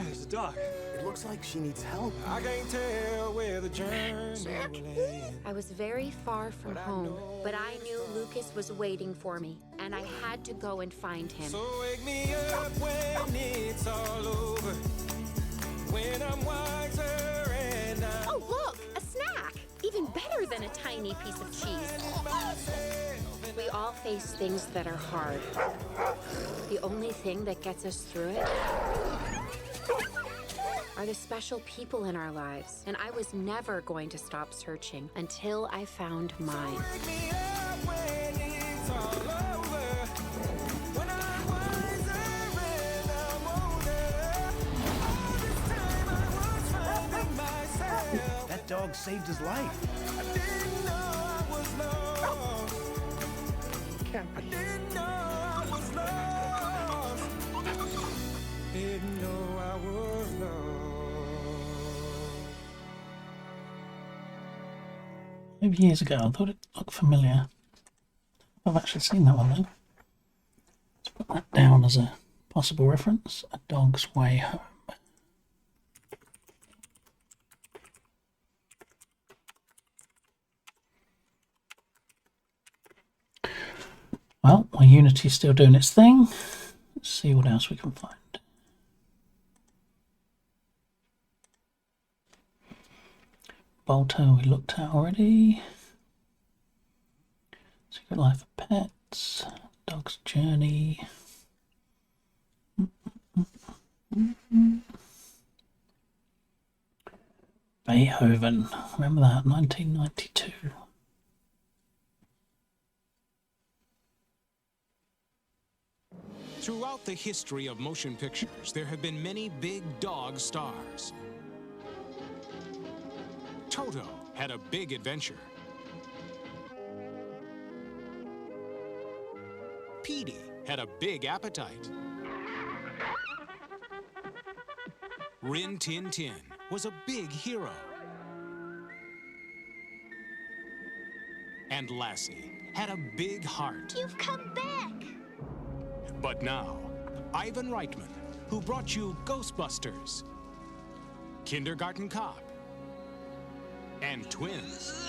There's the dog. It looks like she needs help. I can't tell where the journey will end. I was very far from home, but I knew Lucas was waiting for me, and I had to go and find him. So wake me up when it's all over. When I'm wiser and I'm... Oh, look! A snack! Even better than a tiny piece of cheese. We all face things that are hard. The only thing that gets us through it are the special people in our lives, and I was never going to stop searching until I found mine. That dog saved his life. Didn't know I was lost. Didn't know I was lost. Maybe years ago, I thought it looked familiar. I've actually seen that one though. Let's put that down as a possible reference. A Dog's Way Home. Well, my Unity's still doing its thing. Let's see what else we can find. Balto we looked at already. Secret Life of Pets. Dog's Journey. Beethoven. Remember that? 1992. Throughout the history of motion pictures, there have been many big dog stars. Toto had a big adventure. Petey had a big appetite. Rin Tin Tin was a big hero. And Lassie had a big heart. You've come back! But now, Ivan Reitman, who brought you Ghostbusters, Kindergarten Cop, and Twins,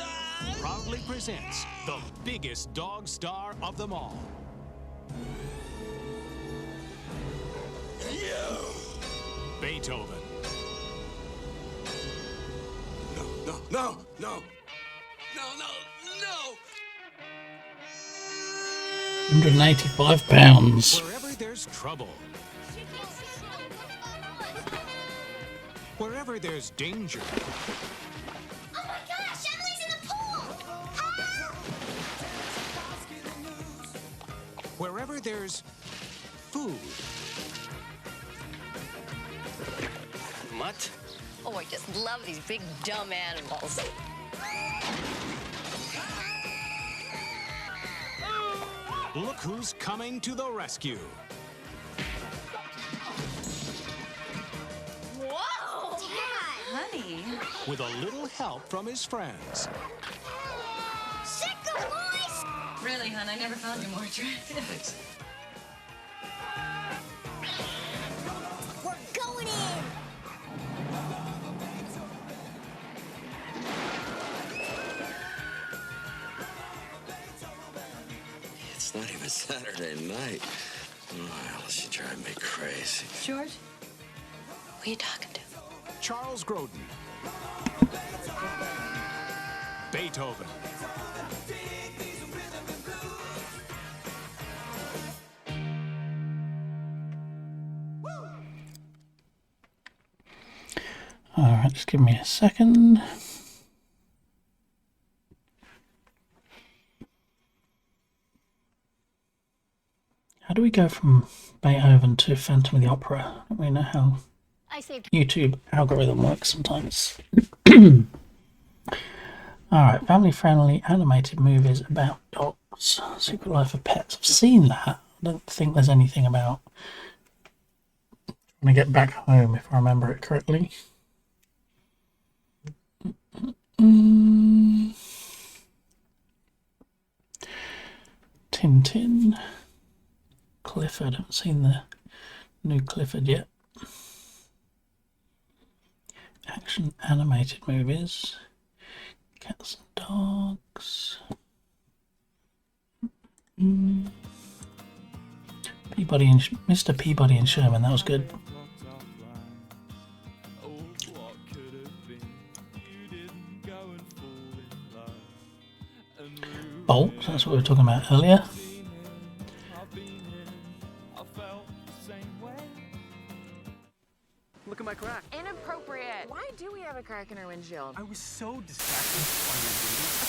proudly presents the biggest dog star of them all. Beethoven. No, no, no. No, no, no! 185 pounds. Wherever there's trouble. Wherever there's danger. Oh my gosh, Emily's in the pool! Wherever there's food. Mutt? Oh, I just love these big dumb animals. Look who's coming to the rescue. Whoa! Dad! Honey! With a little help from his friends. Sick of boys! Really, hon, I never found you more attractive. We're going in! It's not even Saturday night. Oh, she drive me crazy. George? Who are you talking to? Charles Grodin. Beethoven. Alright, just give me a second. How do we go from Beethoven to Phantom of the Opera? I don't really know how YouTube algorithm works sometimes. Alright, family-friendly animated movies about dogs. Secret Life of Pets. I've seen that. I don't think there's anything about trying to get back home, if I remember it correctly. Tintin. Clifford. I haven't seen the new Clifford yet. Action animated movies. Cats and dogs. Peabody and Mr. Peabody and Sherman. That was good. Bolt. That's what we were talking about earlier. Look at my crack. Inappropriate. Why do we have a crack in our windshield? I was so distracted by your video.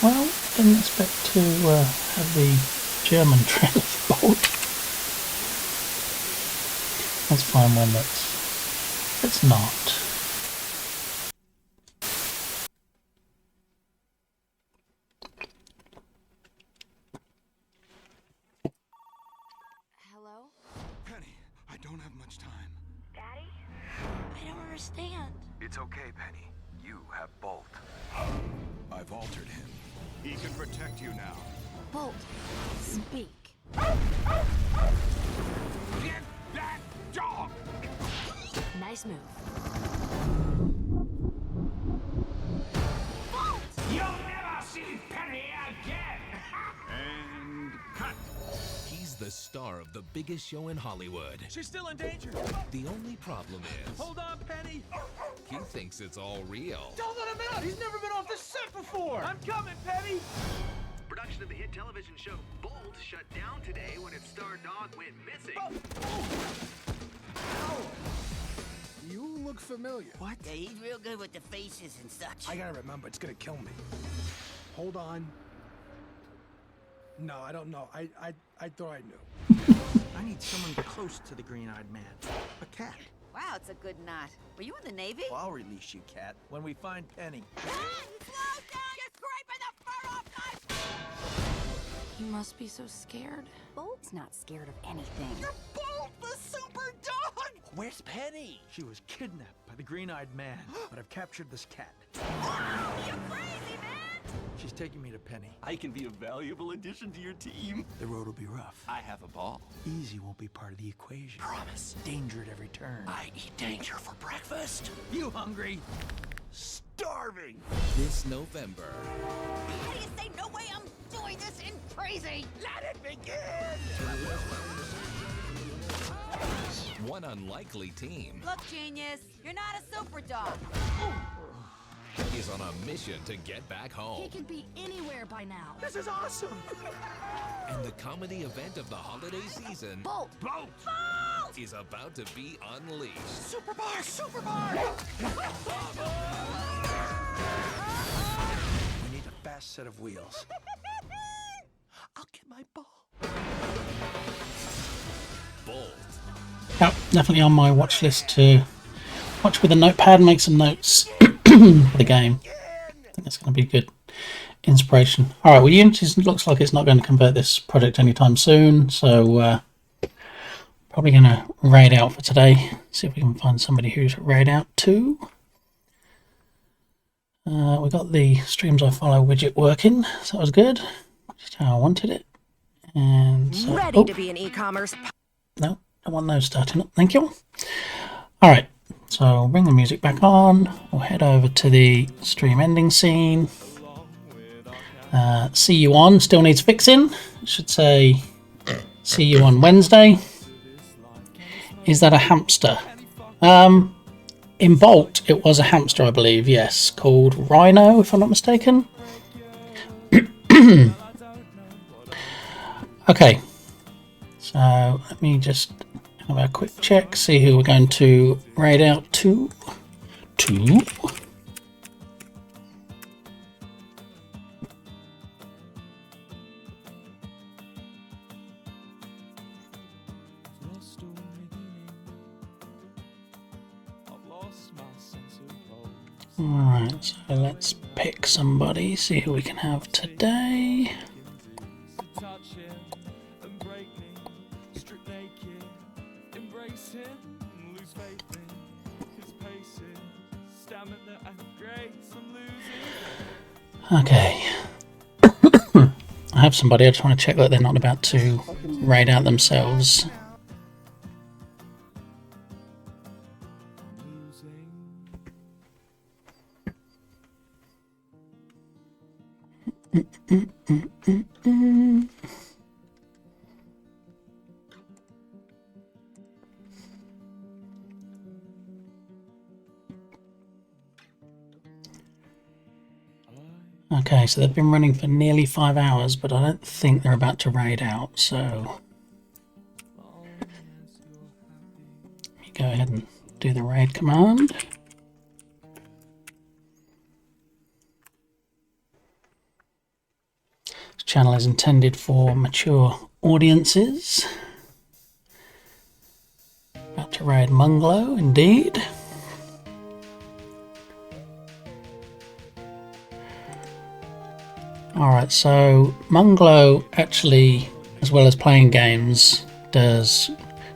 Well, didn't expect to have the German trailer for Bolt. Let's find one that's not. Hello? Penny, I don't have much time. Daddy? I don't understand. It's okay, Penny. You have Bolt. I've altered him. He can protect you now. Bolt, speak. Get that dog! Nice move. Bolt! You'll never see Penny again! And cut. He's the star of the biggest show in Hollywood. She's still in danger. The only problem is... Hold on, Penny. he thinks it's all real. Don't let him out. He's never been off the set before. I'm coming, Penny. Production of the hit television show Bolt shut down today when its star dog went missing. You look familiar. What? Yeah, he's real good with the faces and such. I gotta remember, it's gonna kill me. Hold on. No, I don't know. I thought I knew. I need someone close to the green-eyed man. A cat. Wow, it's a good knot. Were you in the Navy? Well, I'll release you, cat, when we find Penny. You must be so scared. Bolt's not scared of anything. You're Bolt, the super dog! Where's Penny? She was kidnapped by the green-eyed man, but I've captured this cat. You crazy, man! She's taking me to Penny. I can be a valuable addition to your team. The road will be rough. I have a ball. Easy won't be part of the equation. Promise. Danger at every turn. I eat danger for breakfast. You hungry? Starving! This November. How do you say no way I'm doing this in crazy? Let it begin! One unlikely team Look, genius, you're not a super dog. is on a mission to get back home. He could be anywhere by now. This is awesome! And the comedy event of the holiday season, Bolt! Bolt! Bolt! is about to be unleashed. Super bar! Super bar! We need a fast set of wheels. I'll get my ball. Bolt. Yep, definitely on my watch list to watch with a notepad and make some notes for the game. I think that's going to be good inspiration. Alright, well Unity looks like it's not going to convert this project anytime soon, so probably going to raid out for today. See if we can find somebody who's raid out too. We got the Streams I Follow widget working, so that was good. Just how I wanted it. And so, Ready to be an e-commerce. No, don't want those starting up. Thank you. Alright, so I'll bring the music back on. We'll head over to the stream ending scene. See you on, still needs fixing. It should say, see you on Wednesday. Is that a hamster? In Bolt, it was a hamster, I believe, yes, called Rhino, if I'm not mistaken. Okay, so let me just have a quick check, see who we're going to raid out to. Alright, so let's pick somebody, see who we can have today. Okay. I have somebody, I just want to check that they're not about to raid out themselves. Okay, so they've been running for nearly 5 hours, but I don't think they're about to raid out, so let me go ahead and do the raid command. This channel is intended for mature audiences. About to raid Munglo, indeed. Alright, so Munglo actually, as well as playing games, does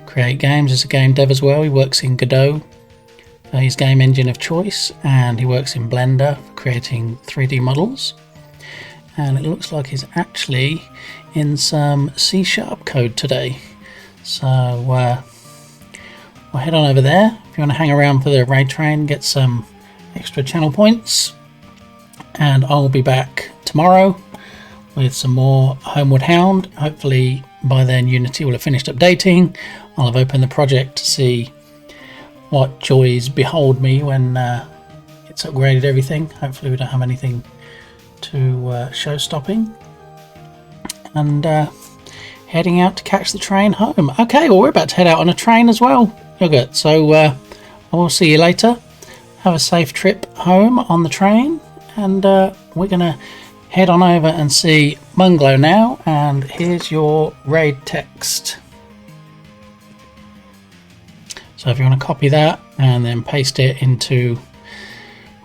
create games. He's a game dev as well. He works in Godot, his game engine of choice, and he works in Blender for creating 3D models. And it looks like he's actually in some C# code today. So we'll head on over there. If you want to hang around for the raid train, get some extra channel points. And I'll be back tomorrow with some more Homeward Hound. Hopefully by then Unity will have finished updating. I'll have opened the project to see what joys behold me when it's upgraded everything. Hopefully we don't have anything to show stopping. And heading out to catch the train home. Okay, well we're about to head out on a train as well, Yogurt. So I will see you later. Have a safe trip home on the train. And we're going to head on over and see Munglo now. And here's your raid text. So if you want to copy that and then paste it into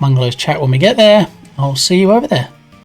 Munglo's chat when we get there, I'll see you over there.